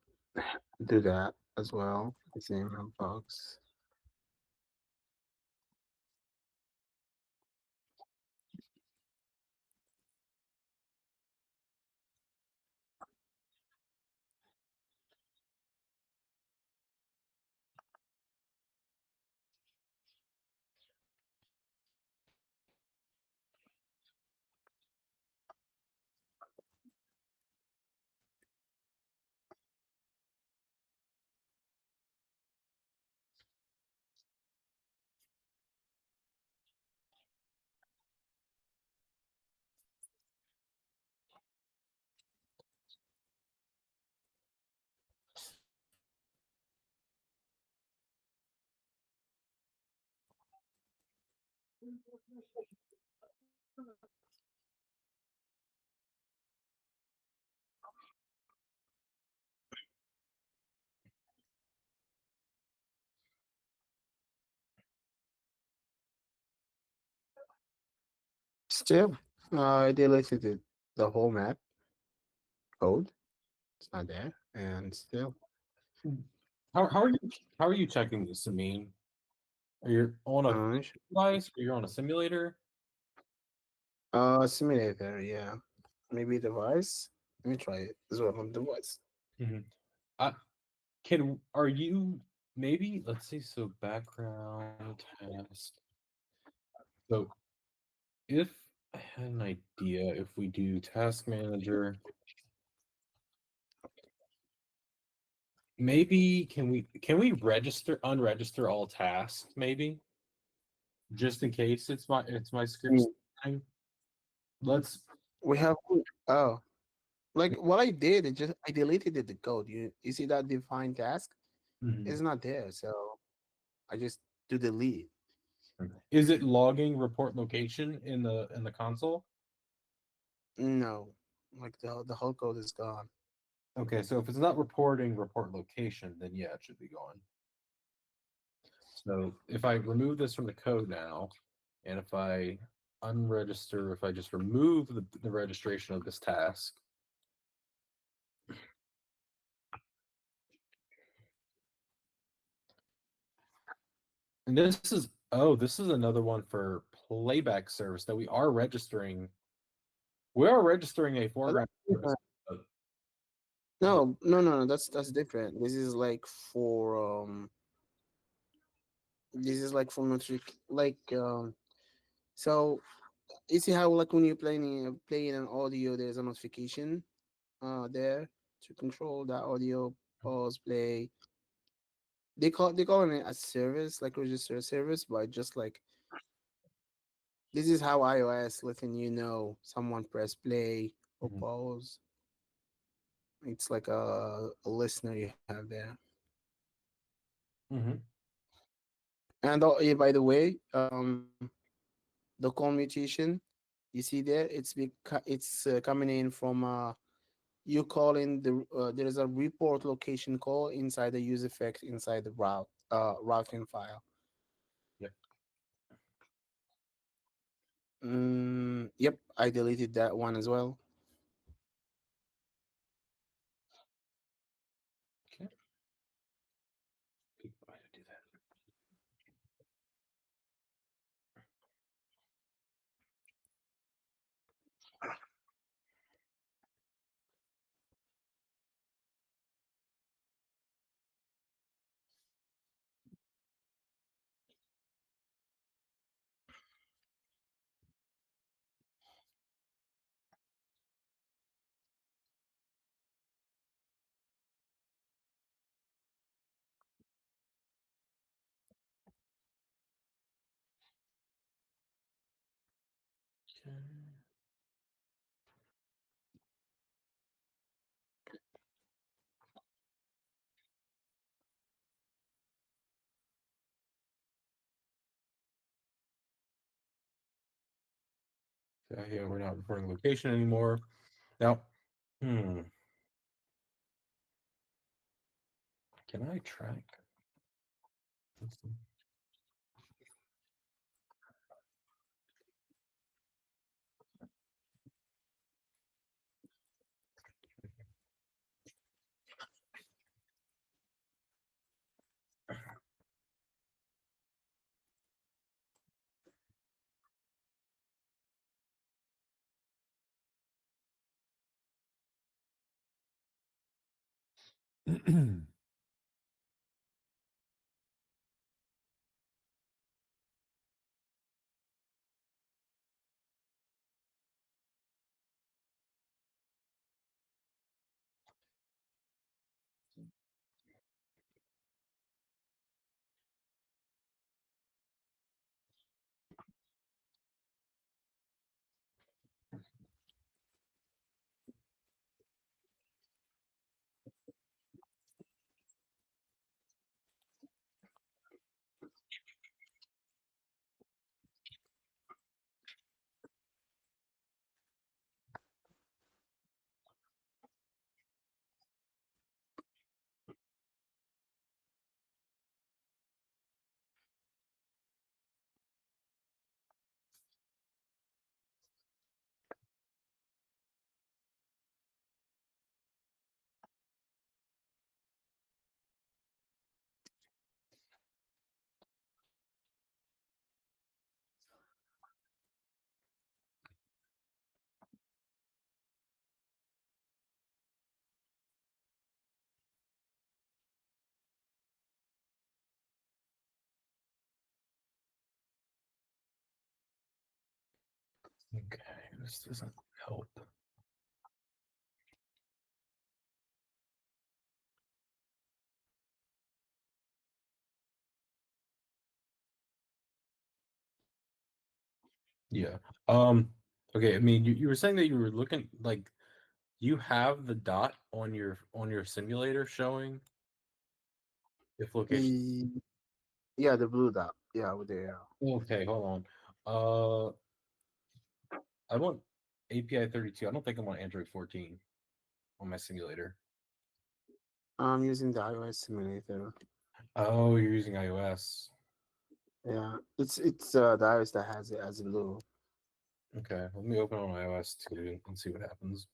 do that as well. The same Mapbox. Still, I deleted the whole map code. It's not there, and still, How are you checking this? I mean, are you on a uh, device? Or you're on a simulator? simulator. Yeah, maybe device. Let me try it as well on device. Mm-hmm. I can. Are you maybe? Let's see. So background task. So if I had an idea, if we do task manager, maybe can we register unregister all tasks? Maybe just in case it's my script. Mm. Thing. Let's. We have oh, like what I did. It just I deleted the code. You see that define task? Mhm. It's not there, so I just do delete. Is it logging report location in the console? No, like the whole code is gone. Okay, so if it's not reporting report location, then yeah, it should be gone. So if I remove this from the code now, and if I unregister, if I just remove the registration of this task, and this is another one for playback service that we are registering. We are registering a foreground service. but- No, no, no, no. That's different. This is like for This is like for metric, so you see how like when you're playing an audio, there's a notification there to control that audio pause play. They calling it a service, like register a service, but just like this is how iOS letting you know someone press play or Mhm. pause. It's like a listener you have there. Mhm. And yeah, by the way, the commutation you see there, it's coming in from you calling there is a report location call inside the use effect inside the routing file. Yep. Yep, I deleted that one as well. Okay. Why did I do that? Okay. Yeah, we're not recording location anymore. Now, can I track? Let's see. Okay, this doesn't help. Yeah. Okay, I mean you were saying that you were looking like you have the dot on your simulator showing if location. Yeah, the blue dot. Yeah, over there. Okay, hold on. I want API 32. I don't think I'm on Android 14 on my simulator. I'm using the iOS simulator. Oh, you're using iOS. Yeah, it's the iOS that has it as a blue. Okay, let me open on iOS too and see what happens.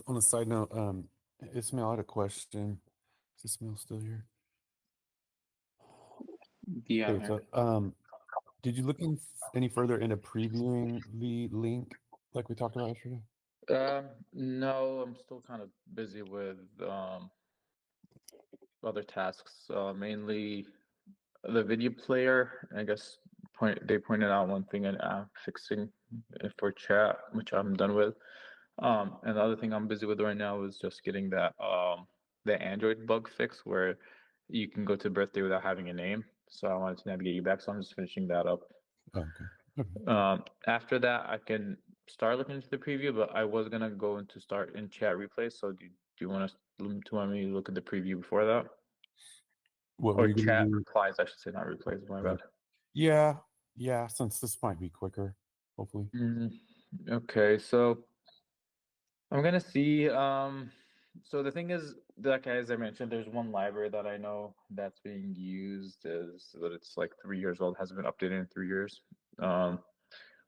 On a side note, Ismail, I had a question. Is Ismail still here? Yeah, Okay, so did you look any further into previewing the link like we talked about yesterday? no, I'm still kind of busy with other tasks, mainly the video player. I guess they pointed out one thing and fixing it for chat, which I'm done with. And the other thing I'm busy with right now is just getting that the Android bug fix where you can go to birthday without having a name. So I wanted to navigate you back, so I'm just finishing that up. Oh, okay. After that, I can start looking into the preview, but I was gonna go into start in chat replay. So do you want me to look at the preview before that, What were or you going to chat do? replies? I should say, not replays. My bad. Yeah, since this might be quicker, hopefully. Okay, so I'm gonna see. So the thing is, like as I mentioned, there's one library that I know that's being used is that it's like 3 years old, hasn't been updated in 3 years. Um,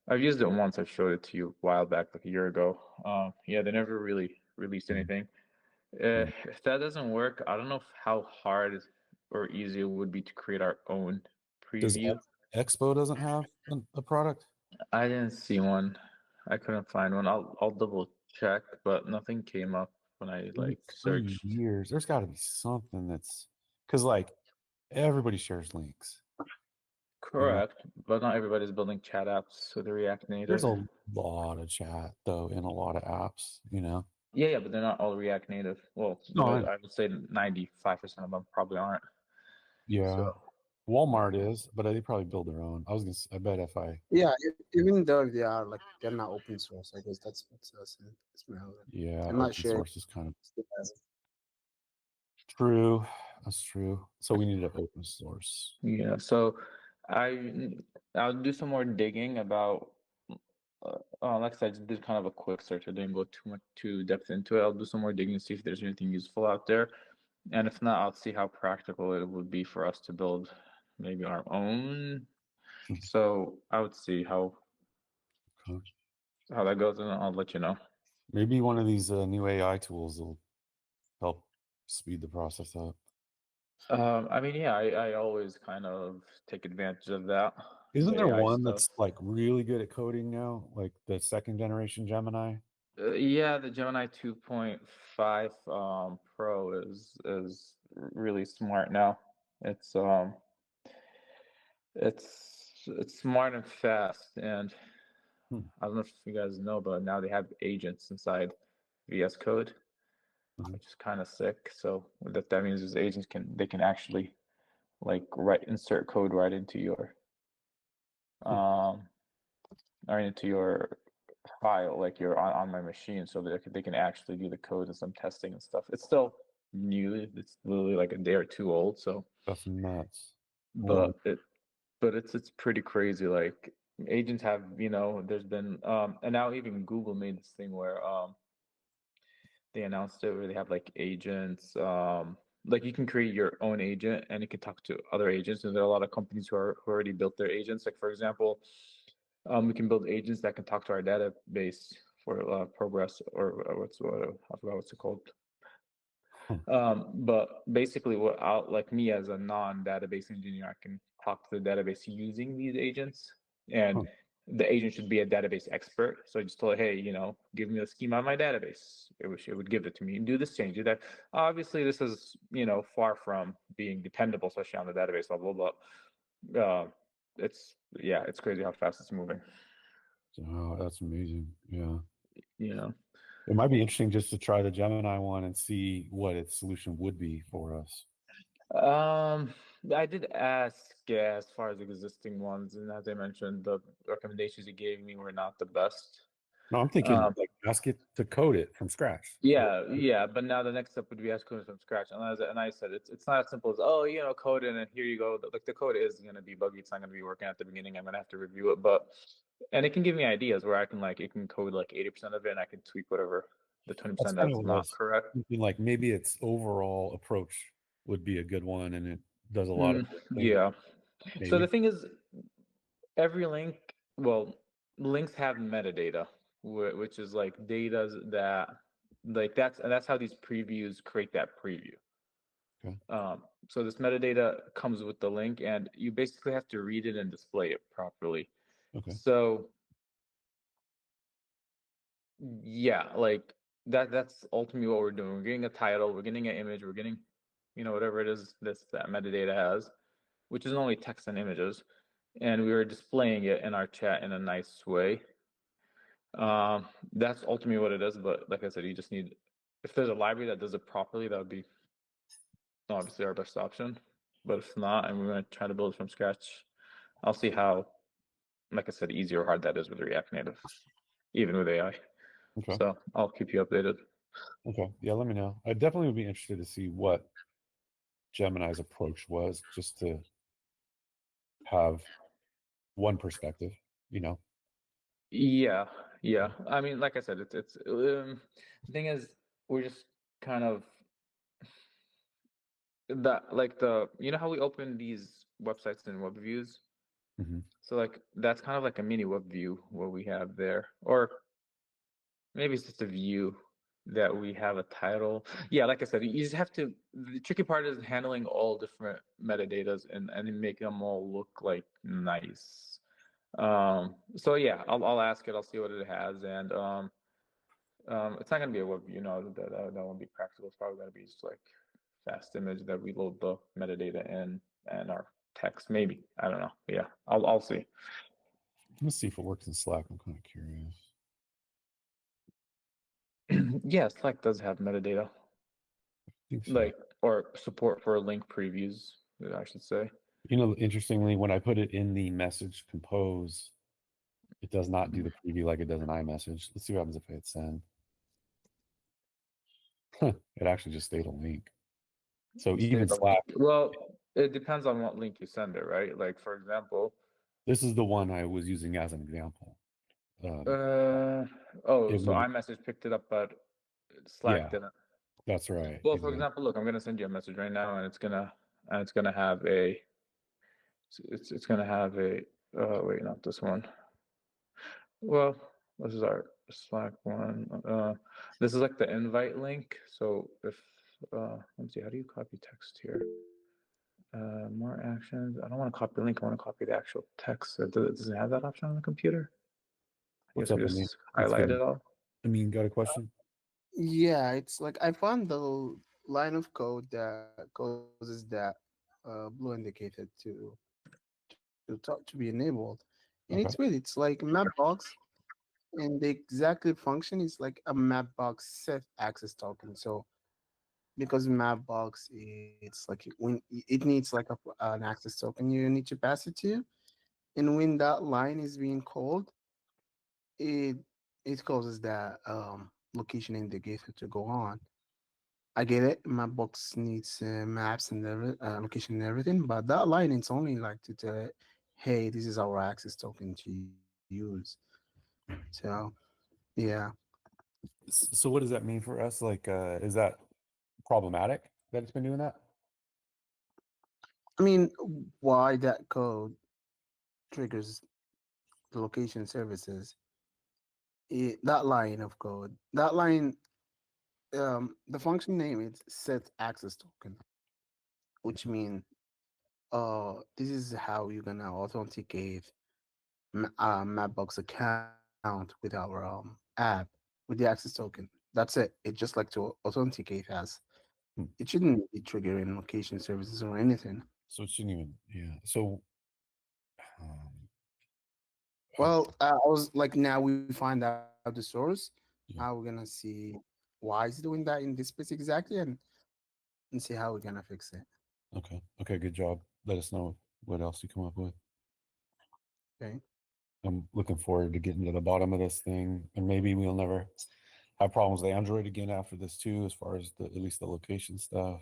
I've used it once. I showed it to you a while back, like a year ago. Yeah, they never really released anything. If that doesn't work, I don't know how hard or easy it would be to create our own Does preview. Expo doesn't have a product? I didn't see one. I couldn't find one. I'll double check, but nothing came up when I In like 3 searched. years. There's got to be something that's because like everybody shares links. Correct, but not everybody's building chat apps with React There's Native. a lot of chat though in a lot of apps. Yeah, but they're not all React Native. Well, No, I would say 95% of them probably aren't. yeah. So, Walmart is, but they probably build their own. I bet if I, Yeah, even though they are like they're not open source, I guess that's what's it's relevant. yeah, I'm not open sure. source is kind of true. That's true. So we need an open source. yeah, so I'll do some more digging about like I said, I just did kind of a quick search. I didn't go too much too depth into it. I'll do some more digging to see if there's anything useful out there. And if not, I'll see how practical it would be for us to build maybe our own. So I would see how Okay. that goes, and I'll let you know. Maybe one of these new AI tools will help speed the process up. I mean, yeah, I always kind of take advantage of that. Isn't the there AI one stuff. that's like really good at coding now, like the second generation Gemini? Yeah, the Gemini 2.5 Pro is really smart now. It's it's smart and fast, and Hmm. I don't know if you guys know, but now they have agents inside VS Code, Mhm. which is kind of sick. So what that means is agents can actually like insert code right into your um right into your file, like you're on my machine, so they can actually do the code and some testing and stuff. It's still new. It's literally like a day or two old. So, That's nuts. but it's pretty crazy. Like agents have, there's been and now even Google made this thing where they announced it where they have like agents. Like you can create your own agent and it can talk to other agents. And there are a lot of companies who already built their agents. Like for example, we can build agents that can talk to our database for progress or I forgot what's it called. But basically, what like me as a non-database engineer, I can talk to the database using these agents, and the agent should be a database expert. So I just told, hey, give me the schema of my database. It would give it to me and do this change, do that. Obviously, this is far from being dependable, especially on the database level. But it's crazy how fast it's moving. Oh, that's amazing. Yeah. Yeah. It might be interesting just to try the Gemini one and see what its solution would be for us. I did ask as far as existing ones, and as I mentioned, the recommendations you gave me were not the best. No, I'm thinking like ask it to code it from scratch. Yeah, but now the next step would be ask code from scratch. And I said it's not as simple as code it and here you go. Like the code is going to be buggy. It's not going to be working at the beginning. I'm going to have to review it, and it can give me ideas where it can code like 80% of it, and I can tweak whatever the 20% That's that's not correct. Thinking like maybe its overall approach would be a good one, and it does a lot of things. Yeah. Maybe. So the thing is, every links have metadata, which is like data that that's how these previews create that preview. Okay. So this metadata comes with the link, and you basically have to read it and display it properly. Okay. So yeah, like that's ultimately what we're doing. We're getting a title, we're getting an image, we're getting whatever it is that metadata has, which is only text and images, and we were displaying it in our chat in a nice way. That's ultimately what it is, but like I said, you just need, if there's a library that does it properly, that would be obviously our best option. But if not, and we're going to try to build it from scratch, I'll see how, like I said, easy or hard that is with React Native, even with AI. Okay. So I'll keep you updated. Okay. Yeah, let me know. I definitely would be interested to see what Gemini's approach was, just to have one perspective, Yeah. I mean, like I said, it's the thing is, we're just kind of how we open these websites in web views. Mhm. So like that's kind of like a mini web view what we have there, or maybe it's just a view that we have a title. Yeah, like I said, you just have to. The tricky part is handling all different metadatas and make them all look like nice. So yeah, I'll ask it. I'll see what it has, and it's not gonna be a web view. No, that won't be practical. It's probably gonna be just like fast image that we load the metadata in and our text. Maybe, I don't know. Yeah, I'll see. Let's see if it works in Slack. I'm kind of curious. Yeah, Slack does have metadata, think so. like or support for link previews, I should say. You know, interestingly, when I put it in the message compose, it does not do the preview like it does in iMessage. Let's see what happens if I hit send. It actually just stayed a link. So even Stable. Slack, Well, it depends on what link you send it, right? Like for example, this is the one I was using as an example. oh, It so went, iMessage picked it up, but yeah, Slack didn't. that's right. Well, for Exactly. example, look, I'm gonna send you a message right now, and it's gonna have a it's gonna have a wait, not this one. Well, this is our Slack one. This is like the invite link. So if let me see, how do you copy text here? More actions. I don't want to copy the link. I want to copy the actual text. Does it have that option on the computer? I What's guess we up, Andy? just Let's get highlight it. it all. I mean, got a question? Yeah, it's like I found the line of code that causes that blue indicator to be enabled, and Okay. it's weird. It's like Mapbox, and the exactly function is like a Mapbox set access token. So because Mapbox, it's like it needs like an access token you need to pass it to, and when that line is being called, it it causes that location indicator to go on. I get it. My box needs maps and location and everything, but that line it's only like to tell it, hey, this is our access token to use. So yeah, So what does that mean for us? Like, is that problematic that it's been doing that? I mean, why that code triggers the location services? That line of code, that line, the function name is set access token, which means this is how you're gonna authenticate Mapbox account with our app with the access token. That's it. It's just like to authenticate as. Hmm. It shouldn't be triggering location services or anything. So it shouldn't even, yeah. So, um, Well, I was like, now we find out the source. Now yeah. we're gonna see why it's doing that in this space exactly, and see how we're gonna fix it. Okay. Okay. Good job. Let us know what else you come up with. Okay. I'm looking forward to getting to the bottom of this thing, and maybe we'll never have problems with Android again after this too, as far as at least the location stuff.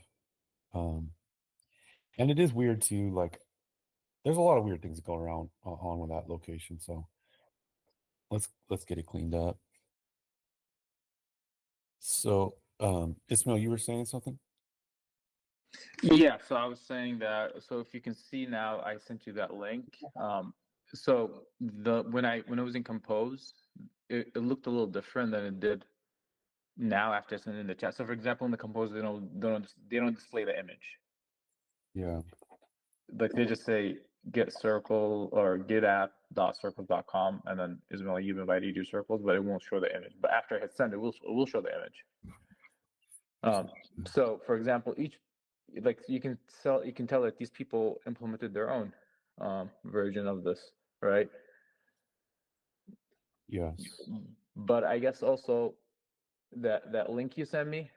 Um, and it is weird too. Like, there's a lot of weird things that go around on with that location. So let's get it cleaned up. So, Ismail, you were saying something? Yeah, so I was saying that. So if you can see now, I sent you that link. So the when it was in Compose, it looked a little different than it did now after sending the chat. So for example, in the Compose, they don't display the image. Yeah. Like they just say get circle or get app.circles.com, and then Ismail, you've invited you to Circles, but it won't show the image. But after I hit send, it will show the image. So for example, each like you can tell that these people implemented their own version of this, right? Yes. But I guess also that link you sent me,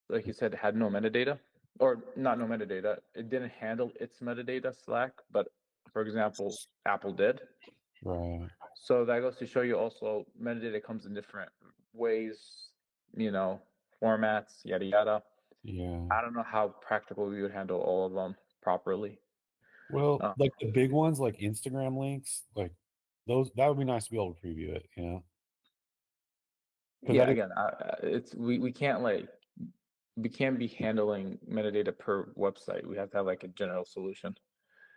like you said, had no metadata, or not no metadata. It didn't handle its metadata Slack, but for example, Apple did. Right. So that goes to show you also metadata comes in different ways, you know, formats, yada yada. Yeah. I don't know how practical we would handle all of them properly. Well, Uh, like the big ones, like Instagram links, like those, that would be nice to be able to preview it, you know? Because yeah, that is, again, it's we can't like we can't be handling metadata per website. We have to have like a general solution.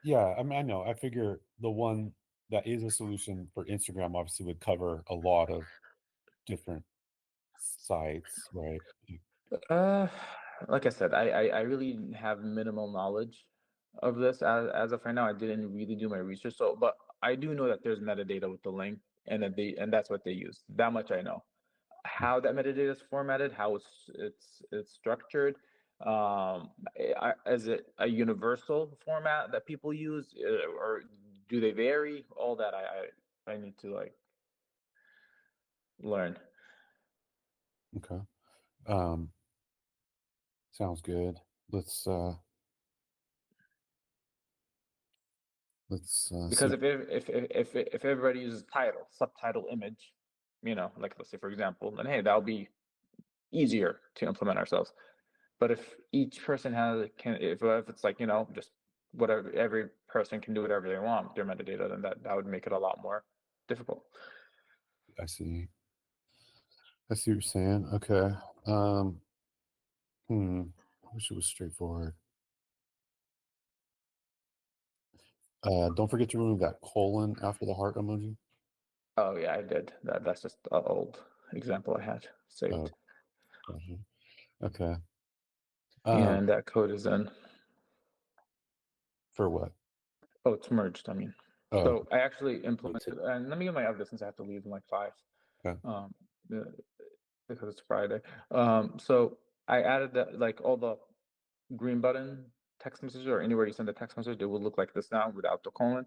yeah, I mean, I know. I figure the one that is a solution for Instagram obviously would cover a lot of different sites, right? Uh, like I said, I really have minimal knowledge of this as of right now. I didn't really do my research, so but I do know that there's metadata with the link, and and that's what they use. That much I know. How that metadata is formatted, how it's structured. Is it a universal format that people use, or do they vary? All that I need to like learn. Okay. Sounds good. Let's Because see. if everybody uses title, subtitle, image, like let's say for example, then hey, that'll be easier to implement ourselves. But if each person if it's like just whatever, every person can do whatever they want with their metadata, then that would make it a lot more difficult. I see. I see what you're saying. Okay. I wish it was straightforward. Don't forget to remove that colon after the heart emoji. Oh yeah, I did. That's just an old example I had saved. Oh, gotcha. Okay. And that code is in. For what? Oh, it's merged. I mean, Oh, so I actually implemented. And let me get my other since I have to leave in like 5. okay. Because it's Friday. So I added that, like all the green button text messages or anywhere you send a text message, it will look like this now without the colon.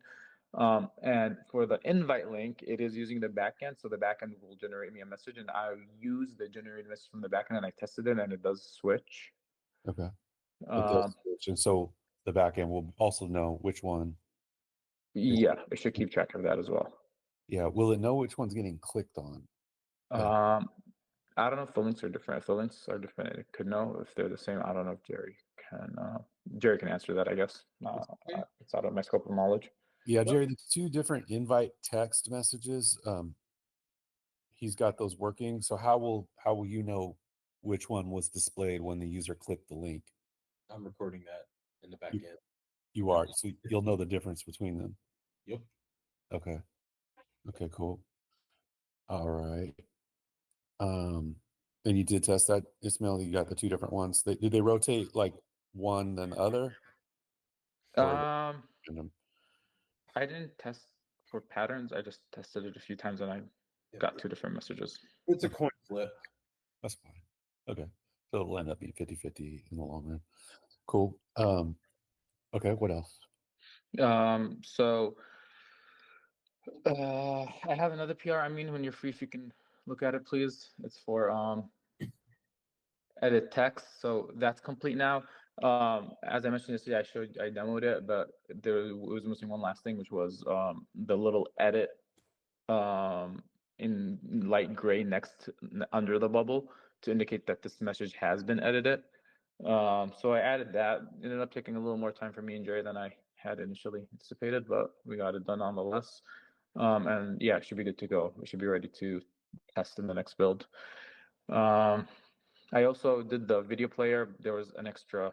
And for the invite link, it is using the backend. So the backend will generate me a message, and I use the generated message from the backend, and I tested it, and it does switch. Okay. It does switch, and so the backend will also know which one. Yeah, it should keep track of that as well. Yeah. Will it know which one's getting clicked on? I don't know if the links are different. If the links are different, it could know. If they're the same, I don't know if Jerry can. Jerry can answer that, I guess. It's out of my scope of knowledge. Yeah, Jerry, the 2 different invite text messages. He's got those working. So how will you know which one was displayed when the user clicked the link? I'm recording that in the back You- end. You are, so you'll know the difference between them. Yep. Okay. Okay, cool. All right. And you did test that, Ismail. You got the 2 different ones. Did they rotate like one then the other? Or random? I didn't test for patterns. I just tested it a few times, and I got 2 different messages. It's a coin flip. That's fine. Okay. So it'll end up being 50-50 in the long run. Cool. Okay, what else? So I have another PR. I mean, when you're free, if you can look at it, please. It's for edit text. So that's complete now. As I mentioned yesterday, I demoed it, but there was missing one last thing, which was the little edit in light gray under the bubble to indicate that this message has been edited. So I added that. It ended up taking a little more time for me and Jerry than I had initially anticipated, but we got it done nonetheless. And yeah, it should be good to go. We should be ready to test in the next build. I also did the video player. There was an extra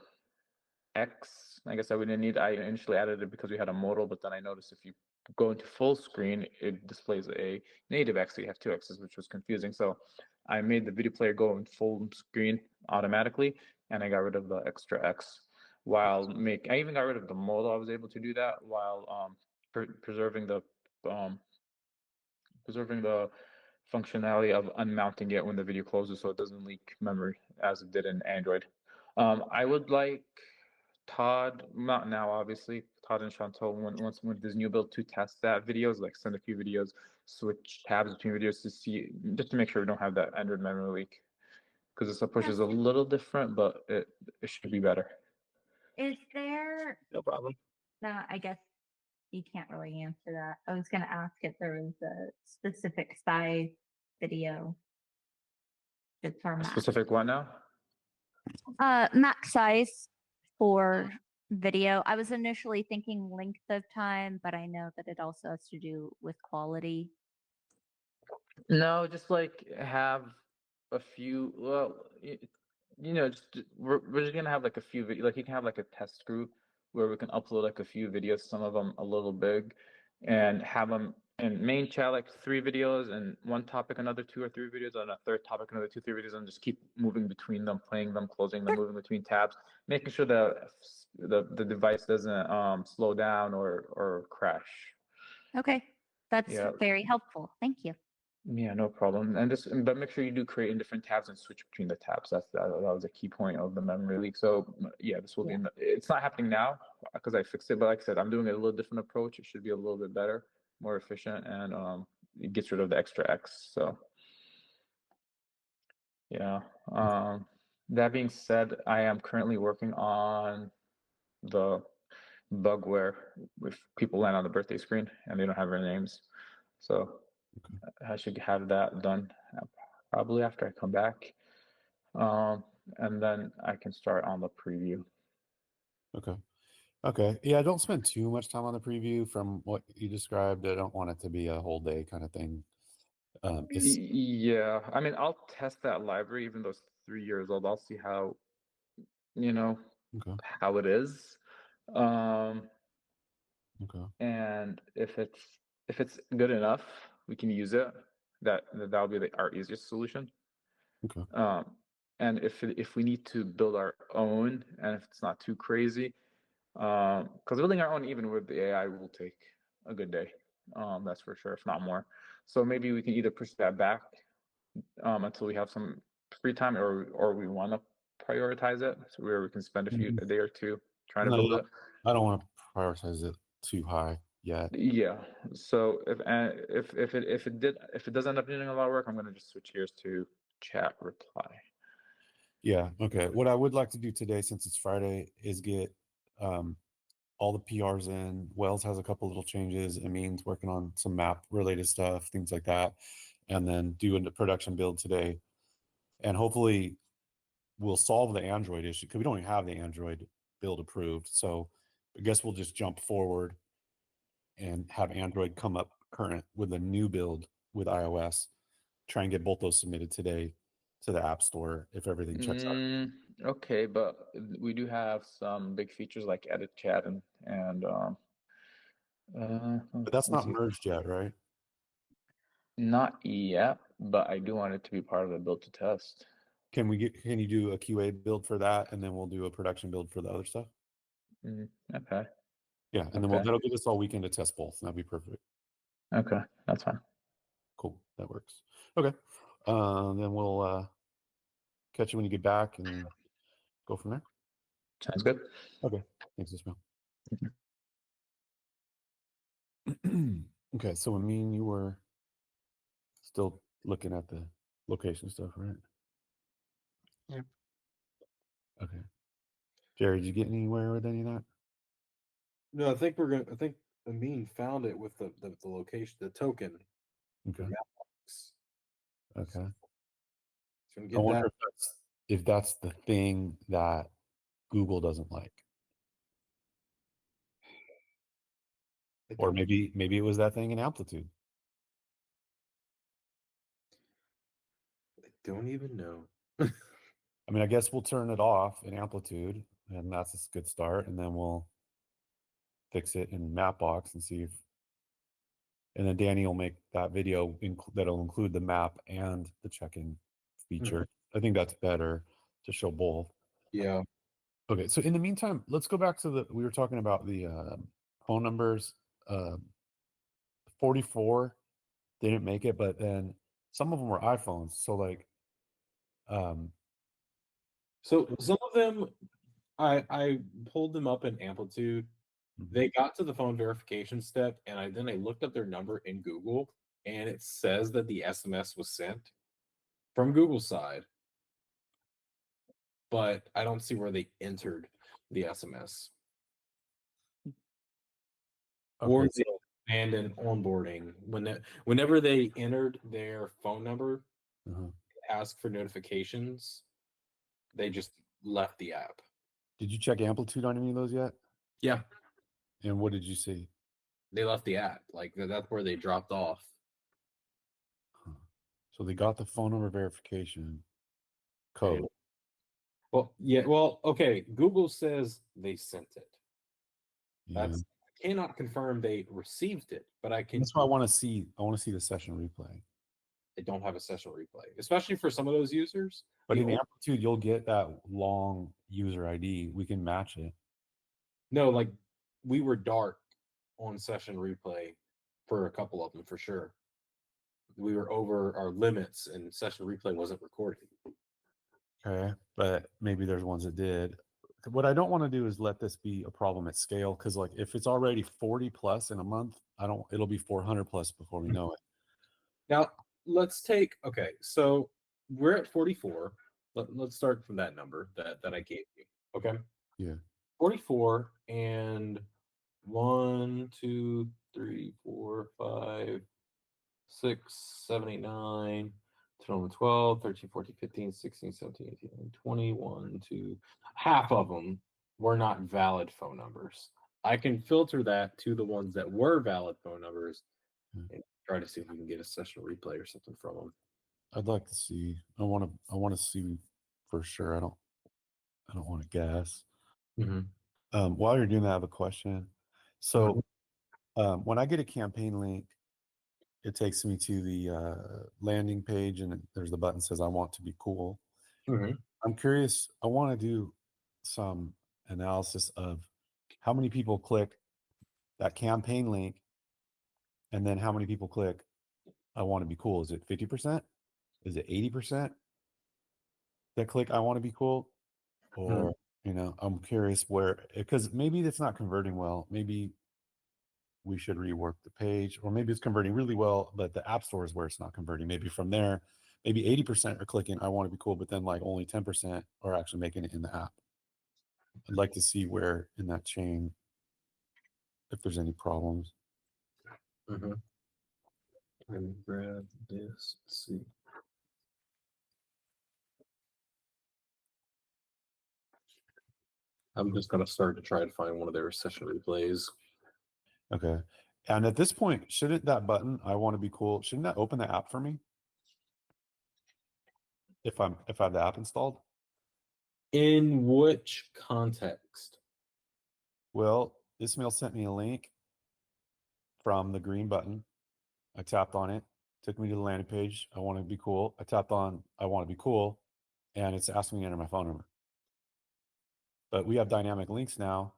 X. I guess I wouldn't need. I initially added it because we had a modal, but then I noticed if you go into full screen, it displays a native X. So you have 2 X's, which was confusing. So I made the video player go in full screen automatically, and I got rid of the extra X. I even got rid of the modal. I was able to do that while preserving the functionality of unmounting it when the video closes, so it doesn't leak memory as it did in Android. I would like Todd, not now, obviously. Todd and Chantal, when this new build, to test that videos, like send a few videos, switch tabs between videos to see, just to make sure we don't have that Android memory leak. Because this approach is a little different, but it should be better. Is there? No problem. No, I guess you can't really answer that. I was going to ask if there was a specific size video. It's our max. Specific what now? Max size for video. I was initially thinking length of time, but I know that it also has to do with quality. No, just like have a few. Well, we're just gonna have like a few. Like you can have like a test group where we can upload like a few videos, some of them a little big, and have them in main chat like 3 videos, and one topic another 2 or 3 videos, and a third topic another 2 3 videos, and just keep moving between them, playing them, closing them, moving between tabs, making sure that the device doesn't slow down or crash. Okay, that's Yeah. very helpful. Thank you. Yeah, no problem. But make sure you do create in different tabs and switch between the tabs. That was a key point of the memory leak. So yeah, this will be. It's not happening now because I fixed it. But like I said, I'm doing a little different approach. It should be a little bit better, more efficient, and it gets rid of the extra X. So Yeah. That being said, I am currently working on the bug where if people land on the birthday screen and they don't have their names. So I should have that done probably after I come back. And then I can start on the preview. Okay. Okay. Yeah, don't spend too much time on the preview from what you described. I don't want it to be a whole day kind of thing. Yeah, I mean, I'll test that library, even though it's 3 years old. I'll see how, you know, Okay. how it is. Okay. And if it's good enough, we can use it. That'll be our easiest solution. Okay. And if we need to build our own, and if it's not too crazy, because building our own, even with the AI, will take a good day. That's for sure, if not more. So maybe we can either push that back until we have some free time, or we want to prioritize it, so where we can spend a day or two trying to build it. I don't want to prioritize it too high yet. Yeah. So if it does end up needing a lot of work, I'm gonna just switch gears to chat reply. Yeah. Okay. What I would like to do today, since it's Friday, is get all the PRs in. Wells has a couple little changes. Amin's working on some map related stuff, things like that, and then do a production build today. And hopefully we'll solve the Android issue because we don't even have the Android build approved. So I guess we'll just jump forward and have Android come up current with a new build with iOS. Try and get both those submitted today to the App Store if everything checks out. Okay, but we do have some big features like edit chat and But that's let's not see. merged yet, right? Not yet, but I do want it to be part of the build to test. Can you do a QA build for that, and then we'll do a production build for the other stuff? Okay. Yeah, and then Okay. that'll give us all weekend to test both. That'd be perfect. Okay, that's fine. Cool, that works. Okay, then we'll catch you when you get back and go from there. Sounds good. Okay, thanks, Ismail. Okay, so I mean, you were still looking at the location stuff, right? Yep. Okay. Jerry, did you get anywhere with any of that? No, I think Amin found it with the location, the token. Okay. Mapbox. Okay. So we I get wonder that. if that's the thing that Google doesn't like. Or maybe it was that thing in Amplitude. I don't even know. I mean, I guess we'll turn it off in Amplitude, and that's a good start. And then we'll fix it in Mapbox and see if. And then Danny will make that video that'll include the map and the check-in feature. I think that's better to show both. Yeah. Okay, so in the meantime, let's go back to we were talking about the phone numbers. 44 didn't make it, but then some of them were iPhones. So like, So some of them, I pulled them up in Amplitude. They got to the phone verification step, and then I looked up their number in Google, and it says that the SMS was sent from Google's side, but I don't see where they entered the SMS. Or okay, they abandoned onboarding whenever they entered their phone number, ask for notifications, they just left the app. Did you check Amplitude on any of those yet? Yeah, And what did you see? they left the app. Like that's where they dropped off. So they got the phone number verification code. Well, yeah. Well, okay. Google says they sent it. Yeah. I cannot confirm they received it, but I can. That's what I want to see. I want to see the session replay. They don't have a session replay, especially for some of those users. But in Amplitude, you'll get that long user ID. We can match it. No, like we were dark on session replay for a couple of them for sure. We were over our limits and session replay wasn't recording. Okay, but maybe there's ones that did. What I don't want to do is let this be a problem at scale, because like if it's already 40 plus in a month, it'll be 400 plus before we know it. Now let's take, okay, so we're at 44. Let's start from that number that I gave you. Okay. Yeah. 44 and 1, 2, 3, 4, 5, 6, 7, 8, 9, 10, 11, 12, 13, 14, 15, 16, 17, 18, 19, 20, 1, 2. Half of them were not valid phone numbers. I can filter that to the ones that were valid phone numbers and try to see if we can get a session replay or something from them. I'd like to see. I want to see for sure. I don't want to guess. While you're doing that, I have a question. So, when I get a campaign link, it takes me to the landing page, and there's the button that says "I want to be cool." I'm curious. I want to do some analysis of how many people click that campaign link, and then how many people click "I want to be cool." Is it 50%? Is it 80% that click "I want to be cool"? Or I'm curious where, because maybe it's not converting well. Maybe we should rework the page, or maybe it's converting really well, but the app store is where it's not converting. Maybe from there, maybe 80% are clicking "I want to be cool," but then like only 10% are actually making it in the app. I'd like to see where in that chain, if there's any problems. Let me grab this. Let's see. I'm just gonna start to try to find one of their session replays. Okay. And at this point, shouldn't that button "I want to be cool," shouldn't that open the app for me? If I have the app installed? In which context? Well, Ismail sent me a link from the green button. I tapped on it, took me to the landing page. "I want to be cool." I tapped on "I want to be cool," and it's asking me to enter my phone number. But we have dynamic links now.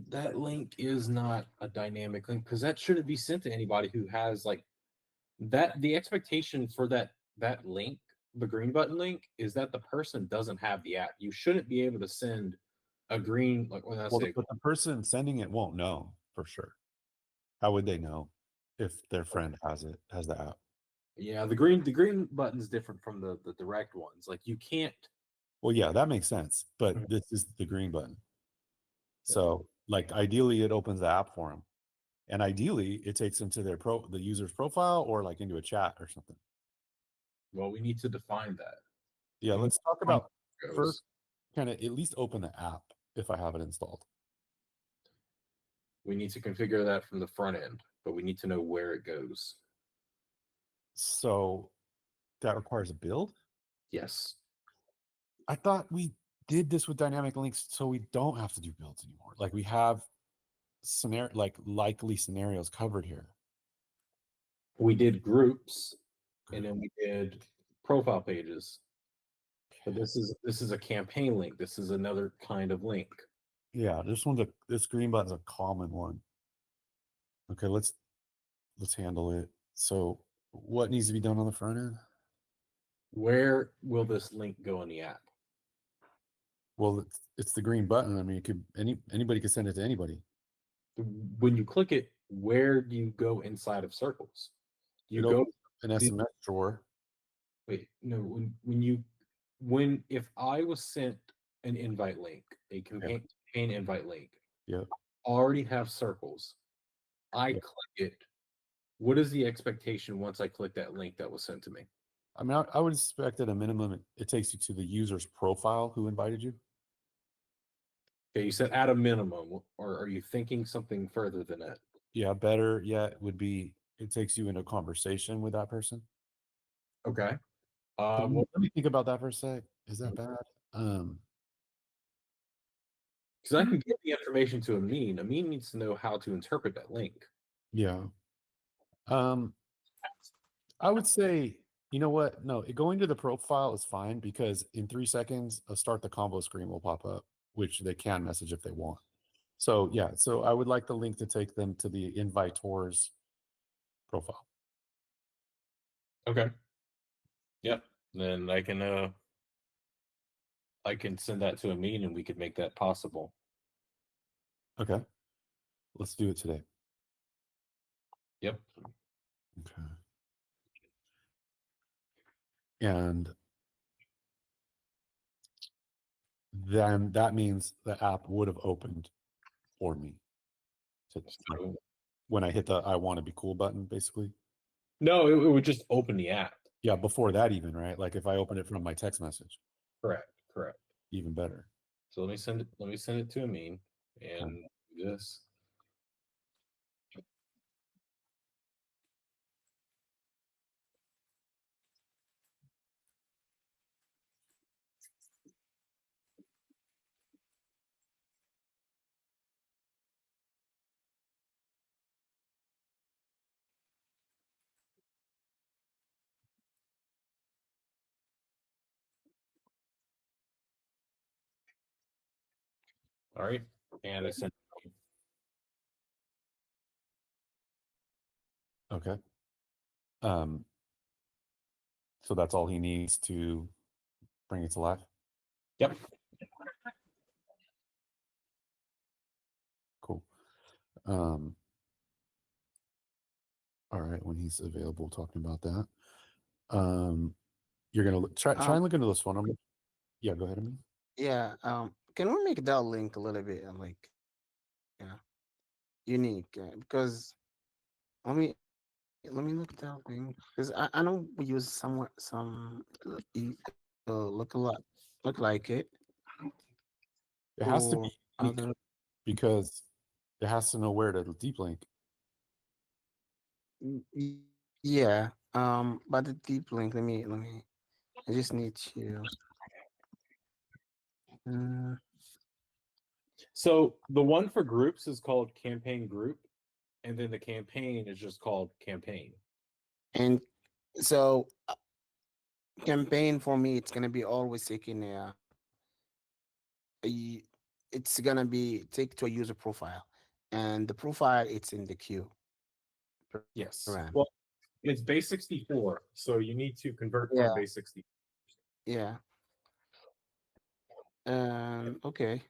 That link is not a dynamic link because that shouldn't be sent to anybody who has like that. The expectation for that link, the green button link, is that the person doesn't have the app. You shouldn't be able to send a green like when I Well, say but the person sending it won't know for sure. How would they know if their friend has the app? yeah, the green button's different from the direct ones. Like you can't. Well, yeah, that makes sense. But this is the green button. So, like, ideally, it opens the app for them, and ideally, it takes them to the user's profile or like into a chat or something. Well, we need to define that. Yeah, let's talk about Goes. first. Kind of at least open the app if I have it installed. We need to configure that from the front end, but we need to know where it goes. So that requires a build? Yes. I thought we did this with dynamic links so we don't have to do builds anymore. Like we have likely scenarios covered here. We did groups and then we did profile pages. But this is a campaign link. This is another kind of link. Yeah, this green button's a common one. Okay, let's handle it. So what needs to be done on the front end? Where will this link go in the app? Well, it's the green button. I mean, it could anybody could send it to anybody. When you click it, where do you go inside of Circles? You It go opens an SMS drawer. Wait, no. If I was sent an invite link, a campaign invite link, Yeah. already have Circles. I click it. What is the expectation once I click that link that was sent to me? I mean, I would expect at a minimum it takes you to the user's profile who invited you. Okay, you said at a minimum, or are you thinking something further than that? Yeah, better yet would be it takes you into a conversation with that person. Okay. Let me think about that for a sec. Is that bad? Because I can give the information to Amin. Amin needs to know how to interpret that link. Yeah. I would say, you know what? No, going to the profile is fine because in 3 seconds, a start the convo screen will pop up, which they can message if they want. So yeah, so I would like the link to take them to the invitor's profile. Okay. Yep. Then I can send that to Amin and we could make that possible. Okay. Let's do it today. Yep. Okay. And then that means the app would have opened for me. Like, So, when I hit the I want to be cool button, basically. no, it would just open the app. Yeah, before that even, right? Like if I open it from my text message, Correct. Correct. even better. So let me send it. Let me send it to Amin and do this. All right, and I sent. Okay. So that's all he needs to bring it to life. Yep. Cool. All right, when he's available, talking about that. You're gonna try and look into this phone number. Yeah, go ahead, Amin. Yeah. Can we make that link a little bit like, yeah, unique? Because let me look at that thing because I know we use look a lot look like it It has to for be unique other. because it has to know where to deep link. Yeah. But the deep link. Let me. I just need to. Uh, So the one for groups is called campaign group, and then the campaign is just called campaign. and so campaign for me, it's gonna be always taking a it's gonna be take to a user profile, and the profile it's in the queue. Yes. Param. Well, it's base 64, so you need to convert Yeah. from base 60. Yeah. Okay.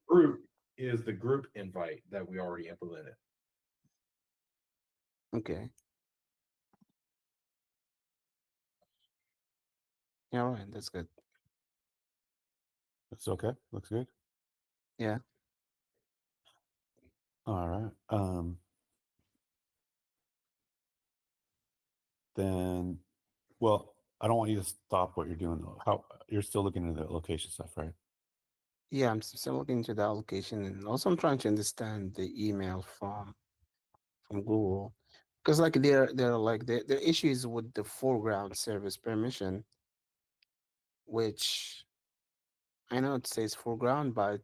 Group is the group invite that we already implemented. Okay. Yeah, all right. That's good. It's okay. Looks good. Yeah. All right. Then, well, I don't want you to stop what you're doing though. How you're still looking at the location stuff, right? Yeah, I'm still looking into the allocation, and also I'm trying to understand the email from Google, because like they're like the issues with the foreground service permission, which I know it says foreground, but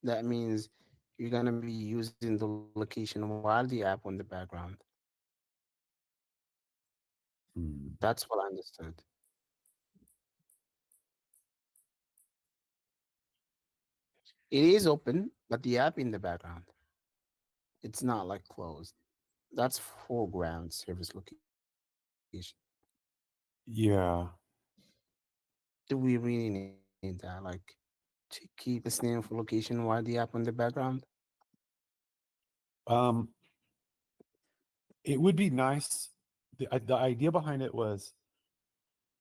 that means you're gonna be using the location while the app on the background. Hmm. That's what I understood. It is open, but the app in the background, it's not like closed. That's foreground service location. Yeah. Do we really need that? Like to keep listening for location while the app on the background? Um, it would be nice. The idea behind it was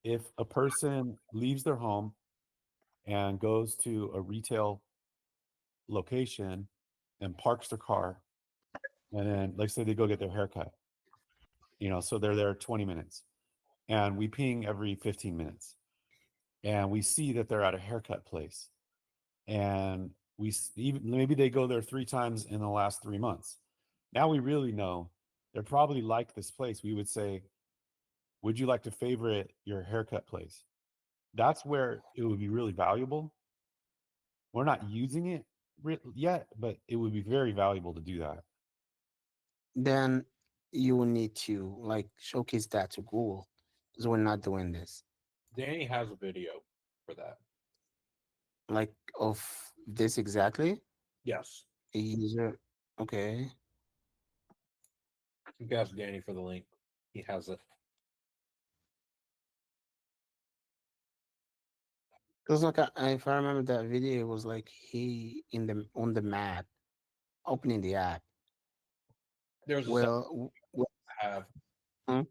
if a person leaves their home and goes to a retail location and parks their car, and then like say they go get their haircut, so they're there 20 minutes, and we ping every 15 minutes, and we see that they're at a haircut place, and even maybe they go there 3 times in the last 3 months. Now we really know they're probably like this place. We would say, would you like to favorite your haircut place? That's where it would be really valuable. We're not using it yet, but it would be very valuable to do that. Then you will need to like showcase that to Google because we're not doing this. Danny has a video for that. Like of this exactly? Yes. A user. Okay. You can ask Danny for the link. He has it. Because like if I remember that video, it was like he in the on the mat opening the app. There's a Well, have Hmm?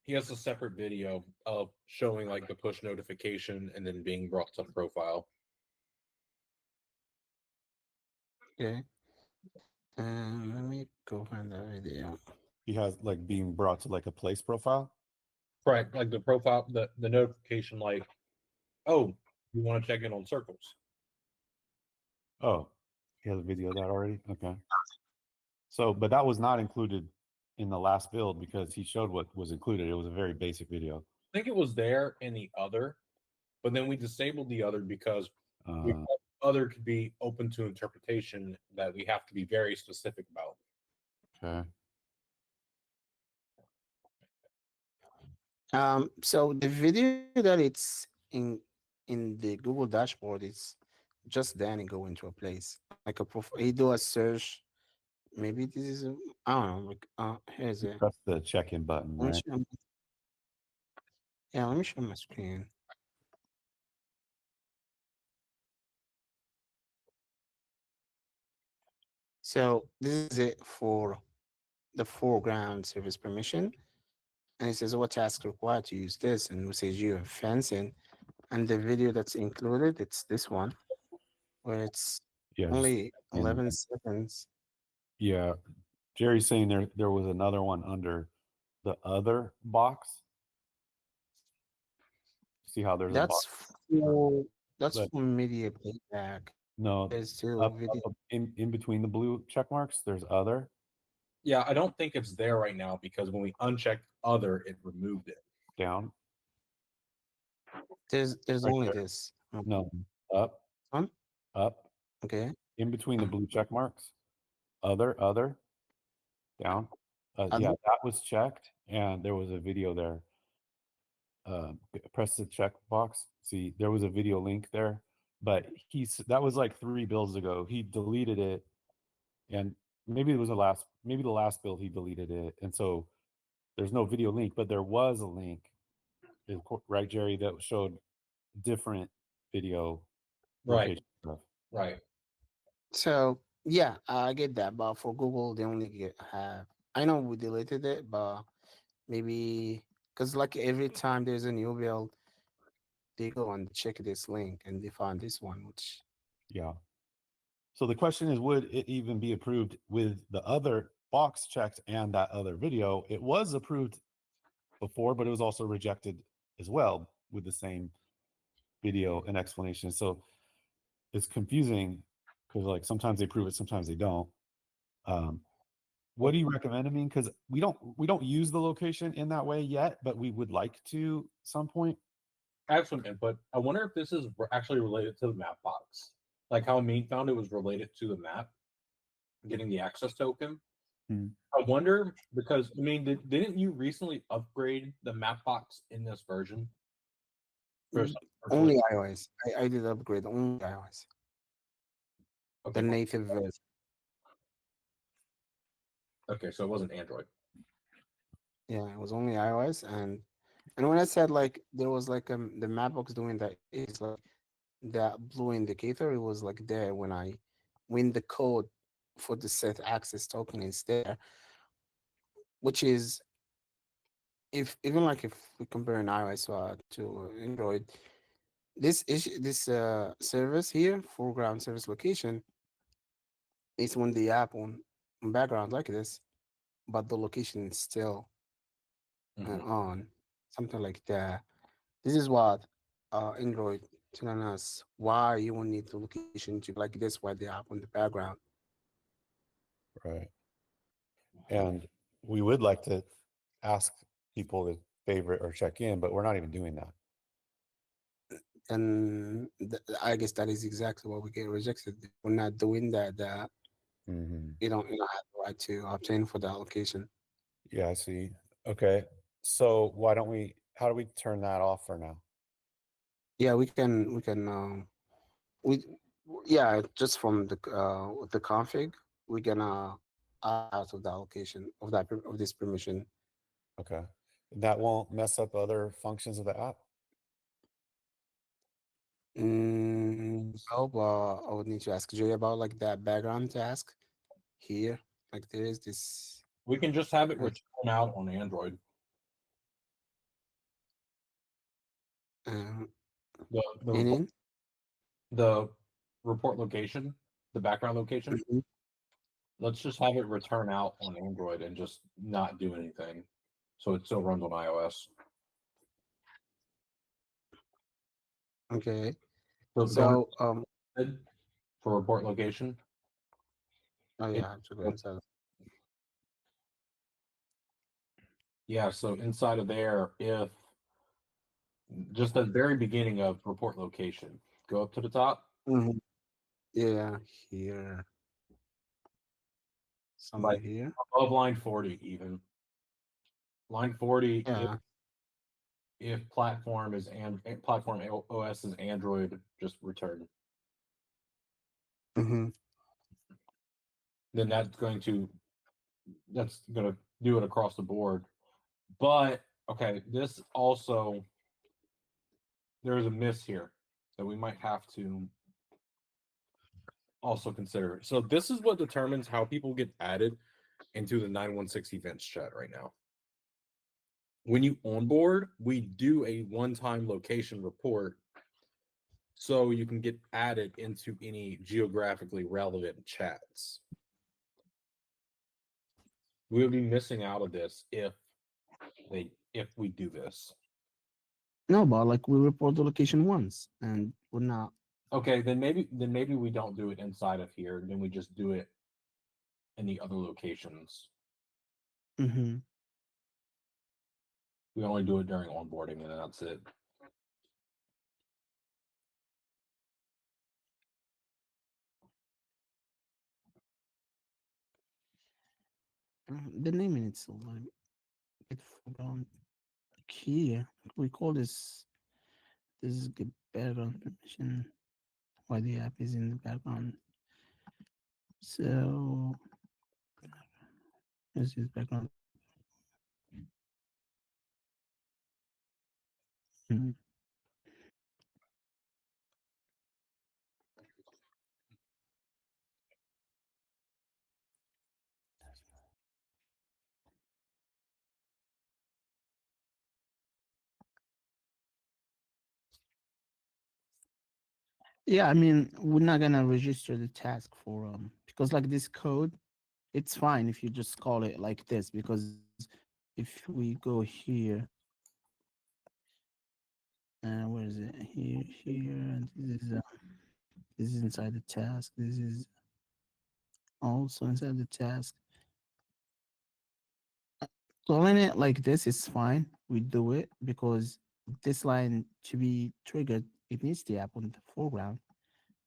he has a separate video of showing like the push notification and then being brought to profile. Okay. And let me go find that video. He has like being brought to like a place profile. Right, like the profile, the notification, like, oh, you want to check in on Circles? Oh, he has a video of that already. Okay. So, but that was not included in the last build because he showed what was included. It was a very basic video. I think it was there in the other, but then we disabled the other because we Uh, thought other could be open to interpretation that we have to be very specific about. okay. So the video that it's in the Google dashboard, it's just Danny go into a place like a he do a search. Maybe this is I don't know. Like here's it. Press the check-in button, Let me right? show yeah, let me show my screen. So this is it for the foreground service permission. And it says what task required to use this, and it says you have fencing. And the video that's included, it's this one, where it's Yeah. just only in- 11 seconds. Yeah. Jerry's saying there was another one under the other box. See how there's a That's box? for that's But- for media playback. No, There's still up, video. up in between the blue check marks, there's other. Yeah, I don't think it's there right now because when we unchecked other, it removed it. Down. There's Right only there. this. No, up, One? up, Okay. in between the blue check marks. Other, down. Yeah, Other? that was checked, and there was a video there. Press the check box. See, there was a video link there, but that was like 3 builds ago. He deleted it, and maybe maybe the last build he deleted it, and so there's no video link, but there was a link, right, Jerry, that showed different video Right, location stuff. right. So yeah, I get that, but for Google they only have. I know we deleted it, but maybe because like every time there's a new build, they go and check this link and they find this one, which Yeah. So the question is, would it even be approved with the other box checked and that other video? It was approved before, but it was also rejected as well with the same video and explanation. So it's confusing because like sometimes they approve it, sometimes they don't. What do you recommend? I mean, because we don't use the location in that way yet, but we would like to some point. I have some input. I wonder if this is actually related to the map box, like how Mean found it was related to the map, getting the access token. Hmm. I wonder because I mean, didn't you recently upgrade the map box in this version? only iOS. I did upgrade only iOS, Okay, the native version. okay, so it wasn't Android. Yeah, it was only iOS, and when I said like there was like the Mapbox doing that, is like that blue indicator. It was like there when the code for the set access token is there, which is if even like if we compare an iOS to Android, this service here, foreground service location, is when the app on background like this, but the location is still on something like that. This is what Android telling us why you will need the location to like this, why the app on the background. Right. And we would like to ask people to favorite or check in, but we're not even doing that. And I guess that is exactly what we get rejected. We're not doing that. Mm-hmm. You don't have the right to obtain for that location. Yeah, I see. Okay. So why don't how do we turn that off for now? Yeah, we yeah, just from the config, we're gonna out of that location of of this permission. Okay. That won't mess up other functions of the app? No, but I would need to ask Jay about like that background task here. Like there is this. We can just have it return out on Android. Uh, The in report, the report location the background location. Mhm. Let's just have it return out on Android and just not do anything, so it still runs on iOS. Okay. So, So for report location. oh It- yeah, I have to go inside. Yeah, so inside of there, if just the very beginning of report location, go up to the top. Mhm. Yeah, here. Somewhere Like here. above line 40, even line 40. Yeah. If platform is platform OS is Android, just return. Mm-hmm. Then that's going to do it across the board. But okay, this also there is a miss here that we might have to also consider. So this is what determines how people get added into the 916 events chat right now. When you onboard, we do a one-time location report so you can get added into any geographically relevant chats. We would be missing out of this if we do this. No, but like we report the location once and we're not. Okay, then maybe we don't do it inside of here. Then we just do it in the other locations. Mm-hmm. We only do it during onboarding, and that's it. The naming itself, like it forgotten. Here we call this is the background permission. Why the app is in the background. So this is background. Mhm. Yeah, I mean, we're not gonna register the task for because like this code, it's fine if you just call it like this because if we go here, where is it? Here, and this is inside the task. This is also inside the task. Calling it like this is fine. We do it because this line to be triggered, it needs the app on the foreground.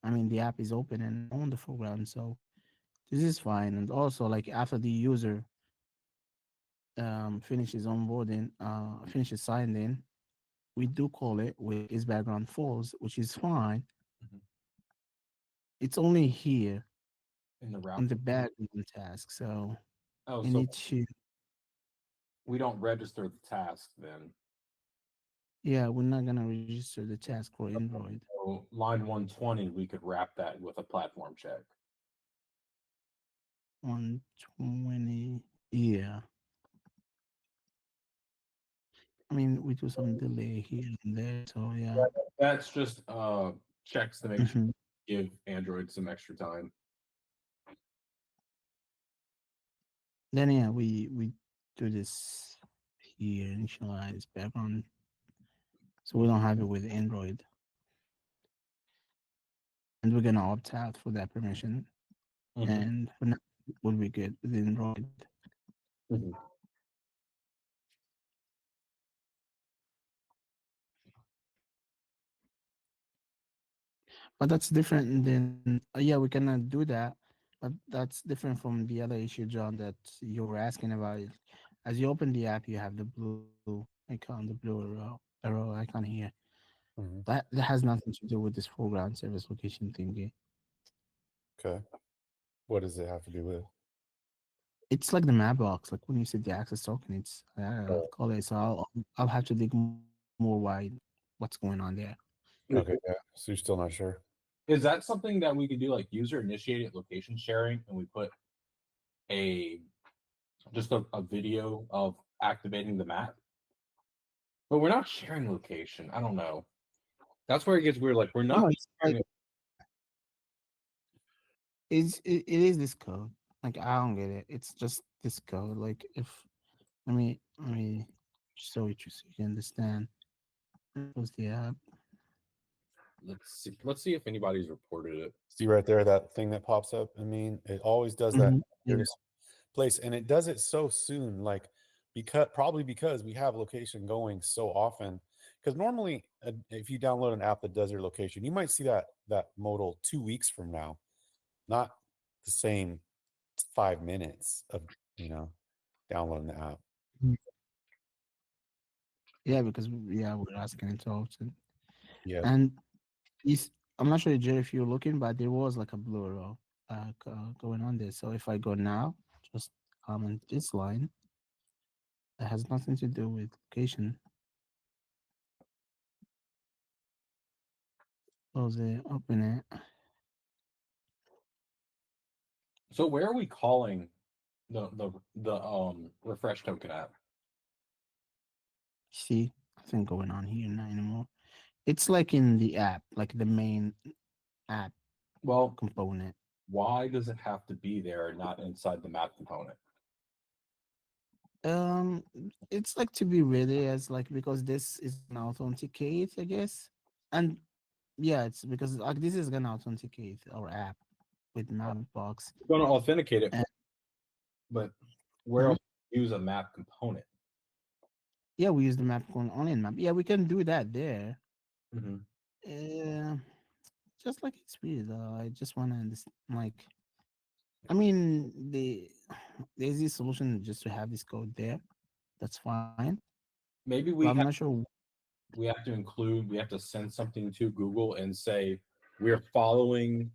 I mean, the app is open and on the foreground, so this is fine. And also, like after the user finishes onboarding, finishes signed in, we do call it with is background false, which is fine. Mhm. It's only here In the route. on the background task, so Oh, we so need to. we don't register the task then. Yeah, we're not gonna register the task for Android. So line 120, we could wrap that with a platform check. 120. Yeah. I mean, we do some delay here and there, so yeah. That's just checks to make sure Mhm. give Android some extra time. Then yeah, we do this here, initialize background, so we don't have it with Android, and we're gonna opt out for that permission, Mhm. and for now we'll be good with Android. Mhm. But that's different than yeah, we cannot do that. But that's different from the other issue, John, that you were asking about. As you open the app, you have the blue icon, the blue arrow icon here. Mhm. That has nothing to do with this foreground service location thingy. Okay. What does it have to do with? It's like the map box, like when you set the access token. It's Oh. call it. So I'll have to dig more wide. What's going on there? Okay, yeah. So you're still not sure? Is that something that we could do, like user initiated location sharing, and we put just a video of activating the map? But we're not sharing location. I don't know. That's where it gets weird. Like we're not No, it's like sharing it is this code. Like I don't get it. It's just this code. Like if let me show it to you so you can understand. Close the app. Let's see if anybody's reported it. See right there, that thing that pops up. I mean, it always does that Mhm, yeah. weirdest place, and it does it so soon. Like probably because we have location going so often. Because normally, if you download an app that does your location, you might see that modal 2 weeks from now, not the same 5 minutes of downloading the app. Mhm. Yeah, because we're asking it so often. Yeah. And I'm not sure, Jerry, if you're looking, but there was like a blur going on there. So if I go now, just comment this line. It has nothing to do with location. Close it, open it. So where are we calling the refresh token app? See, nothing going on here now anymore. It's like in the app, like the main app Well, component. why does it have to be there and not inside the map component? It's like to be ready as like because this is an authenticate, I guess. And yeah, it's because like this is gonna authenticate our app with Mapbox. We're going to authenticate it, And but where Mhm. else do you use a map component? yeah, we use the map on in map. Yeah, we can do that there. Mm-hmm. Uh, just like it's weird. I just wanna understand like I mean there's this solution just to have this code there. That's fine. Maybe But I'm not sure. we have to send something to Google and say we're following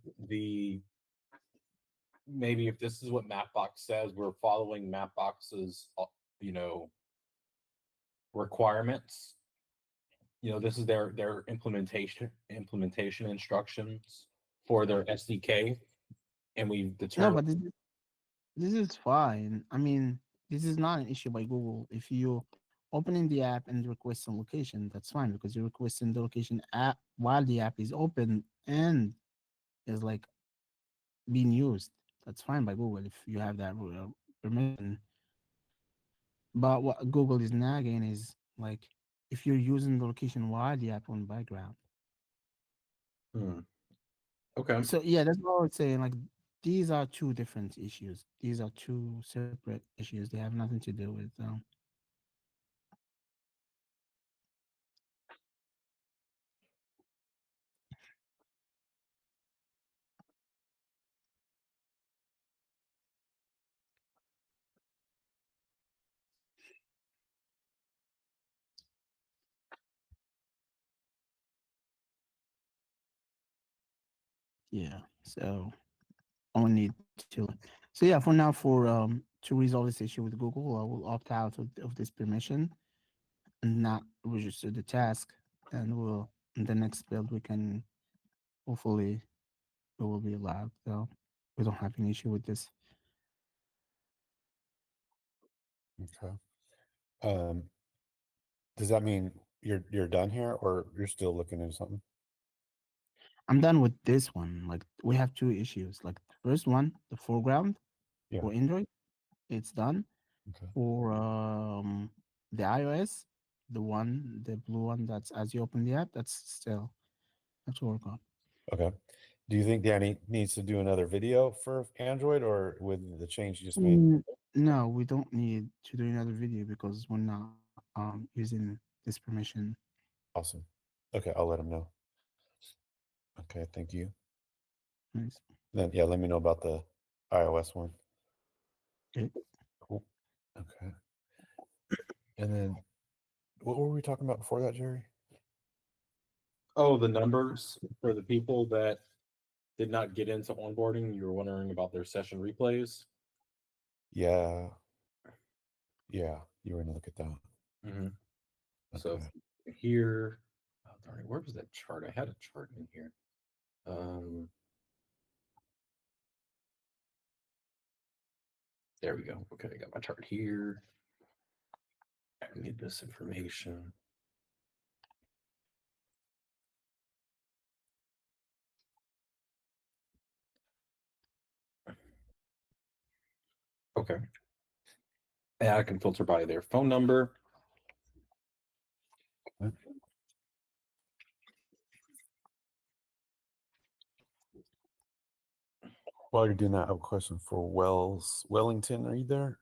maybe if this is what Mapbox says, we're following Mapbox's you know requirements. This is their implementation instructions for their SDK, and we've No, determined. but this is fine. I mean, this is not an issue by Google. If you opening the app and requesting location, that's fine because you're requesting the location app while the app is open and is like being used. That's fine by Google if you have that permission. But what Google is nagging is like if you're using the location while the app on background. Okay. So yeah, that's what I was saying. Like these are two different issues. These are two separate issues. They have nothing to do with yeah. So I will need to. So yeah, for now, for to resolve this issue with Google, I will opt out of this permission and not register the task, and we'll in the next build we can hopefully it will be allowed. So we don't have an issue with this. Okay. Does that mean you're done here, or you're still looking into something? I'm done with this one. Like we have two issues. Like the first one, the foreground Yeah. for Android, it's done. Okay. For the iOS, the blue one that's as you open the app, that's still have to work on. Okay. Do you think Danny needs to do another video for Android, or with the change you just made? No, we don't need to do another video because we're not using this permission. Awesome. Okay, I'll let him know. Okay, thank you. Nice. Then yeah, let me know about the iOS one. Okay. Cool. Okay. And then what were we talking about before that, Jerry? Oh, the numbers for the people that did not get into onboarding. You were wondering about their session replays. Yeah. Yeah, you were gonna look at that. Mm-hmm. Okay. So here, oh, darn it, where was that chart? I had a chart in here. There we go. Okay, I got my chart here. I need this information. Okay. And I can filter by their phone number. While you're doing that, I have a question for Wellington. Are you there?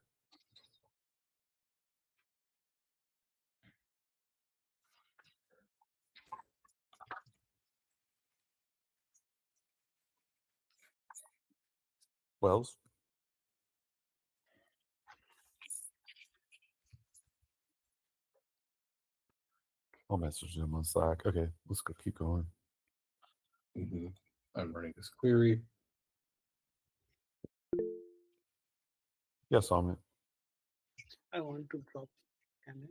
Wells? I'll message them on Slack. Okay, let's go keep going. I'm running this query. Yes, Amit. I want to drop. Can I?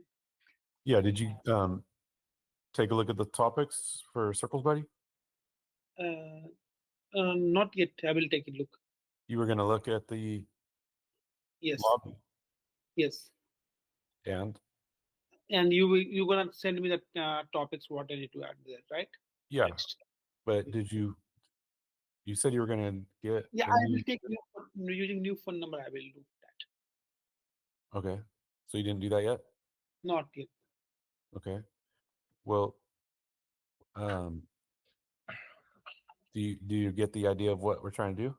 Yeah, did you take a look at the topics for Circles, buddy? Not yet. I will take a look. You were going to look at the Yes. lobby Yes. and And you're gonna send me the topics what I need to add there, right? yeah, Next. but did you said you were going to get Yeah, a I new- will take using new phone number. I will do that. Okay, so you didn't do that yet? Not yet. Okay, well, do you get the idea of what we're trying to do?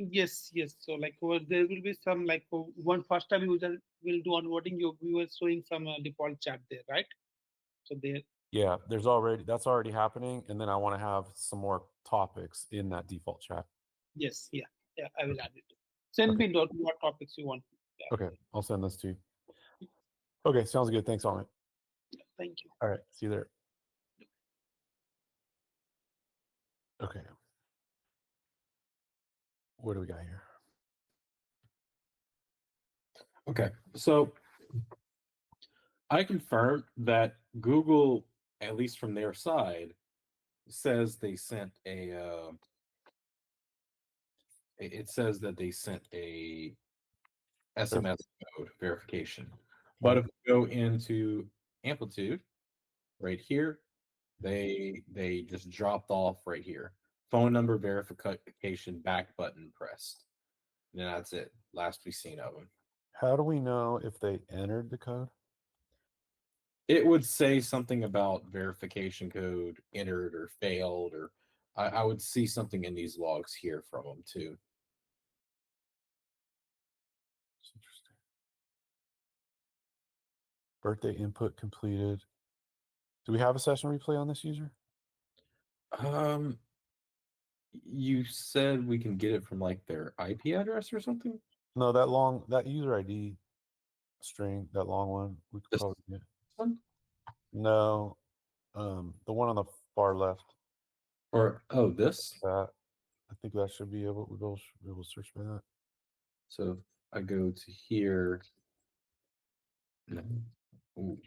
Yes, yes. So like there will be some like one first time user will do onboarding. We were showing some default chat there, right? So there. Yeah, that's already happening, and then I want to have some more topics in that default chat. Yes, yeah, yeah. I will add it. Send me what topics you want. Yeah. Okay, I'll send this to you. Okay, sounds good. Thanks, Amit. Thank you. All right, see you there. Okay. What do we got here? Okay, so I confirmed that Google, at least from their side, says they sent a. It says that they sent a SMS code verification. But if we go into Amplitude, right here, they just dropped off right here. Phone number verification back button pressed. And that's it. Last we seen of them. How do we know if they entered the code? It would say something about verification code entered or failed, or I would see something in these logs here from them too. It's interesting. Birthday input completed. Do we have a session replay on this user? You said we can get it from like their IP address or something? No, that user ID string, that long one, we could This probably get. one? No, the one on the far left. Or this? That I think that should be able. We'll be able to search for that. So if I go to here, no. Ooh.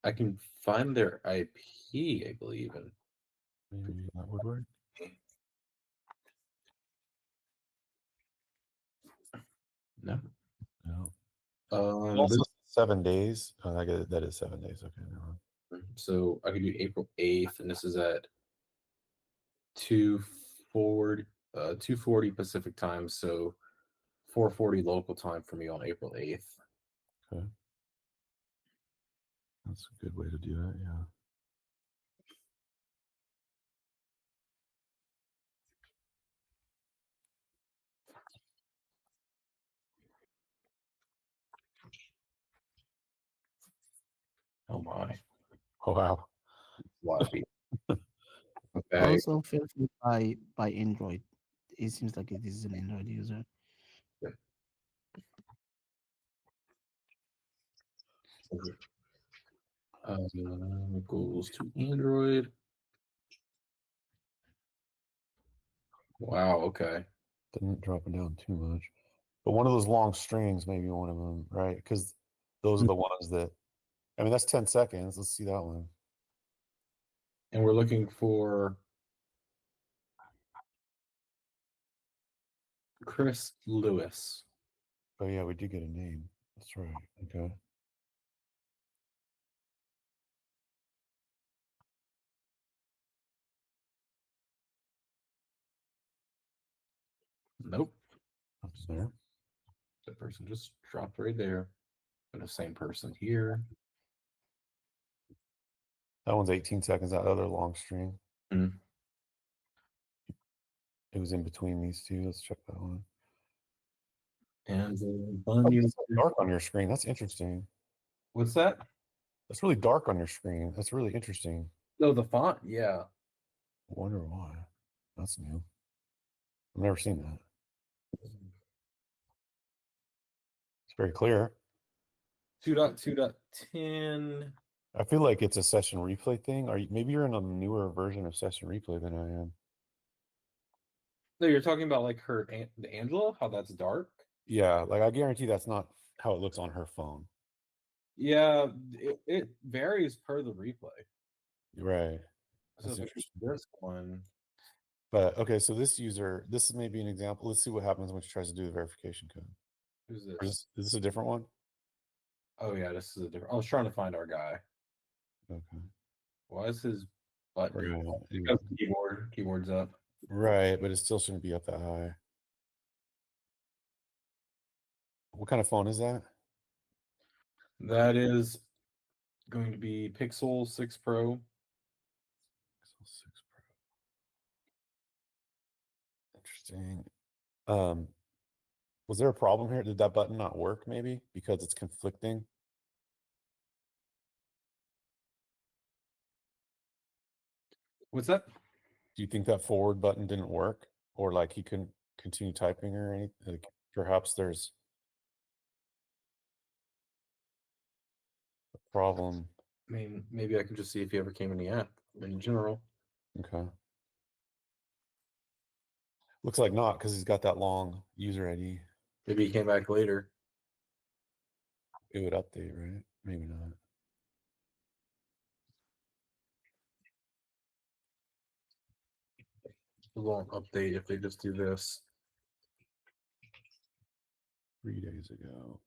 I can find their IP, I believe. And Maybe that would work. no. No. This, Also 7 days. Oh, that is 7 days. Okay. Never mind. so I can do April 8th, and this is at 2:40 Pacific time, so 4:40 local time for me on April 8th. Okay. That's a good way to do that. Yeah. Oh my. Oh wow. A lot of people. Okay. Also filtered by Android. It seems like it is an Android user. Goes to Android. Wow. Okay. Didn't drop it down too much. But one of those long strings, maybe one of them, right? Because those are the ones that. I mean, that's 10 seconds. Let's see that one. And we're looking for Chris Lewis. Oh yeah, we did get a name. That's right. Okay. Nope. That's there. That person just dropped right there. And the same person here. That one's 18 seconds. That other long string. Mm. It was in between these two. Let's check that one. And Oh, it's so dark on your screen. That's interesting. what's that? That's really dark on your screen. That's really interesting. No, the font. Yeah. I wonder why. That's new. I've never seen that. It's very clear. 2.2.10. I feel like it's a session replay thing. Maybe you're in a newer version of session replay than I am. No, you're talking about like the Angela, how that's dark. Yeah, like I guarantee that's not how it looks on her phone. Yeah, it varies per the replay. Right. So That's if interesting. this one, But okay, so this user, this is maybe an example. Let's see what happens when she tries to do the verification code. who's Or this? is this a different one? Oh yeah, this is a different. I was trying to find our guy. Okay. Why is his button? Right. Because keyboard's up. Right, but it still shouldn't be up that high. What kind of phone is that? That is going to be Pixel 6 Pro. Pixel 6 Pro. Interesting. Was there a problem here? Did that button not work maybe because it's conflicting? What's that? Do you think that forward button didn't work, or like he couldn't continue typing or anything? Like perhaps there's a problem. I mean, maybe I can just see if he ever came in the app in general. Okay. Looks like not because he's got that long user ID. Maybe he came back later. It would update, right? Maybe not. It won't update if they just do this. 3 days ago.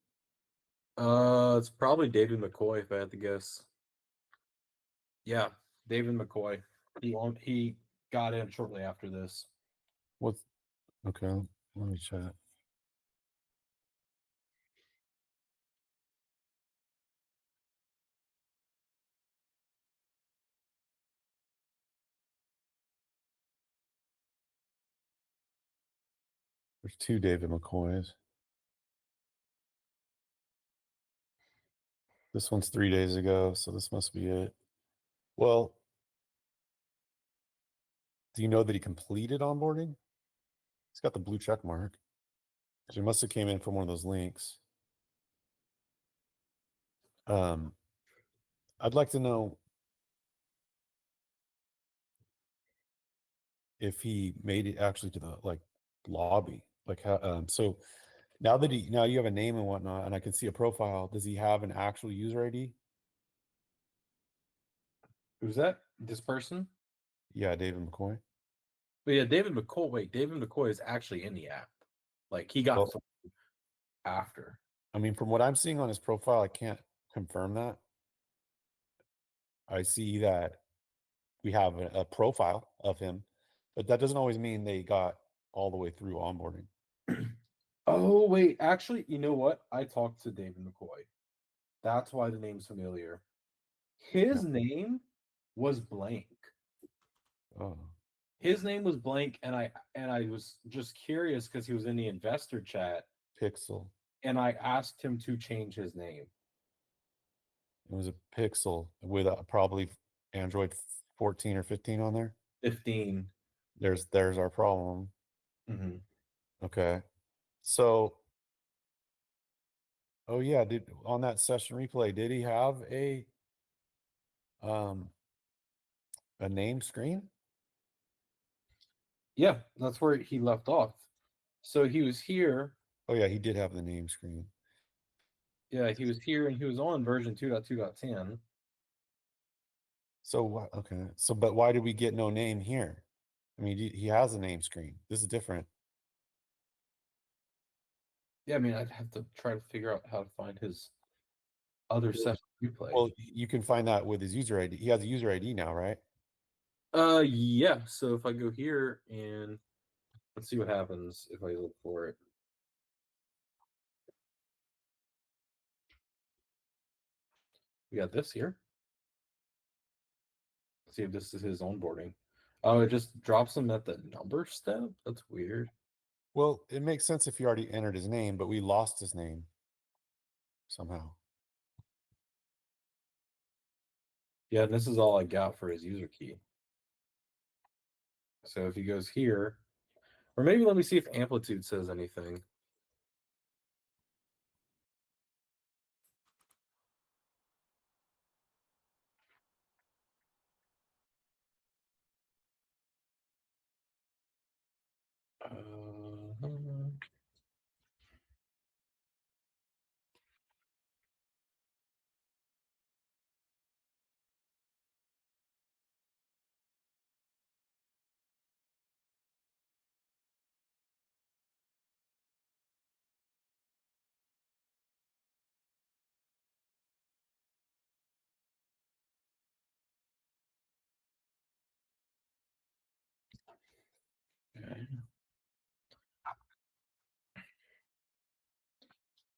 It's probably David McCoy if I had to guess. Yeah, David McCoy. He got in shortly after this. What's okay? Let me chat. There's two David McCoys. This one's 3 days ago, so this must be it. Well, do you know that he completed onboarding? He's got the blue check mark. So he must have came in from one of those links. I'd like to know if he made it actually to the lobby. Like how so now you have a name and whatnot, and I can see a profile. Does he have an actual user ID? Who's that? This person? Yeah, David McCoy. But yeah, David McCoy. Wait, David McCoy is actually in the app. Like he got Well, through after. I mean, from what I'm seeing on his profile, I can't confirm that. I see that we have a profile of him, but that doesn't always mean they got all the way through onboarding. Oh wait, actually, you know what? I talked to David McCoy. That's why the name's familiar. His name was blank. Oh, His name was blank, and I was just curious because he was in the investor chat, Pixel. and I asked him to change his name. It was a Pixel with probably Android 14 or 15 on there. 15. There's our problem. Mm-hmm. Okay. So, oh yeah, on that session replay, did he have a name screen? Yeah, that's where he left off. So he was here. Oh yeah, he did have the name screen. Yeah, he was here, and he was on version 2.2.10. So okay. So, but why did we get no name here? I mean, he has a name screen. This is different. Yeah, I mean, I'd have to try to figure out how to find his other session replay. Well, you can find that with his user ID. He has a user ID now, right? Yeah. So if I go here and let's see what happens if I look for it. We got this here. Let's see if this is his onboarding. Oh, it just drops him at the number step. That's weird. Well, it makes sense if you already entered his name, but we lost his name somehow. Yeah, and this is all I got for his user key. So if he goes here, or maybe let me see if amplitude says anything. Uh, okay.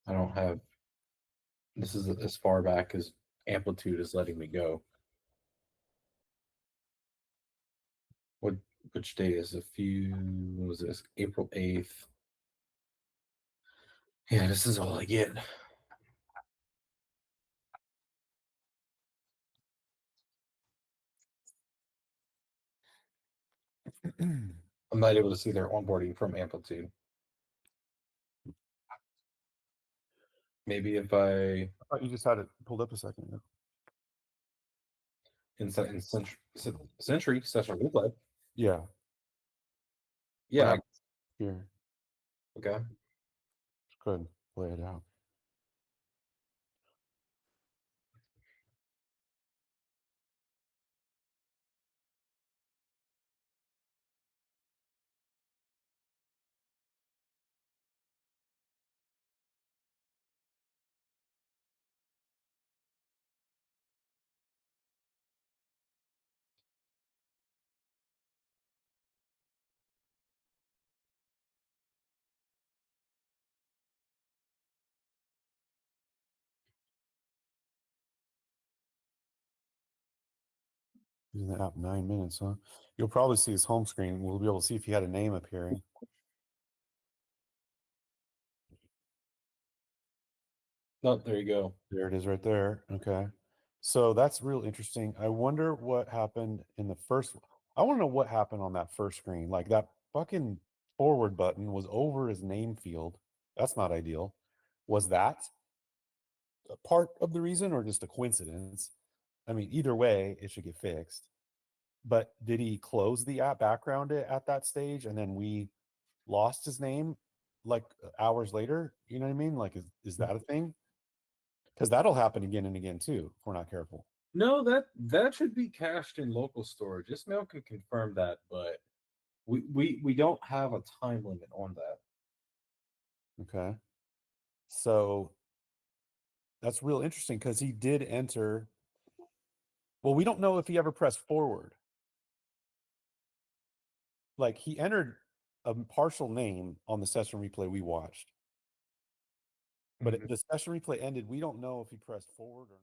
I don't have. This is as far back as amplitude is letting me go. Which day is what was this? April 8th. Yeah, this is all I get. I'm not able to see their onboarding from amplitude. Maybe if I thought you just had it pulled up a second ago. in Century session replay. Yeah. Yeah. happened? Here. Okay. Go ahead and play it out. Using the app 9 minutes, huh? You'll probably see his home screen. We'll be able to see if he had a name appearing. Oh, there you go. There it is right there. Okay. So that's real interesting. I wonder what happened in the first. I want to know what happened on that first screen. Like that fucking forward button was over his name field. That's not ideal. Was that a part of the reason or just a coincidence? I mean, either way, it should get fixed. But did he close the app background at that stage and then we lost his name like hours later? You know what I mean? Like, is that a thing? Because that'll happen again and again too if we're not careful. No, that should be cached in local storage. Ismail can confirm that, but we don't have a time limit on that. Okay. So that's real interesting because he did enter. Well, we don't know if he ever pressed forward. Like he entered a partial name on the session replay we watched. But the session replay ended. We don't know if he pressed forward or not.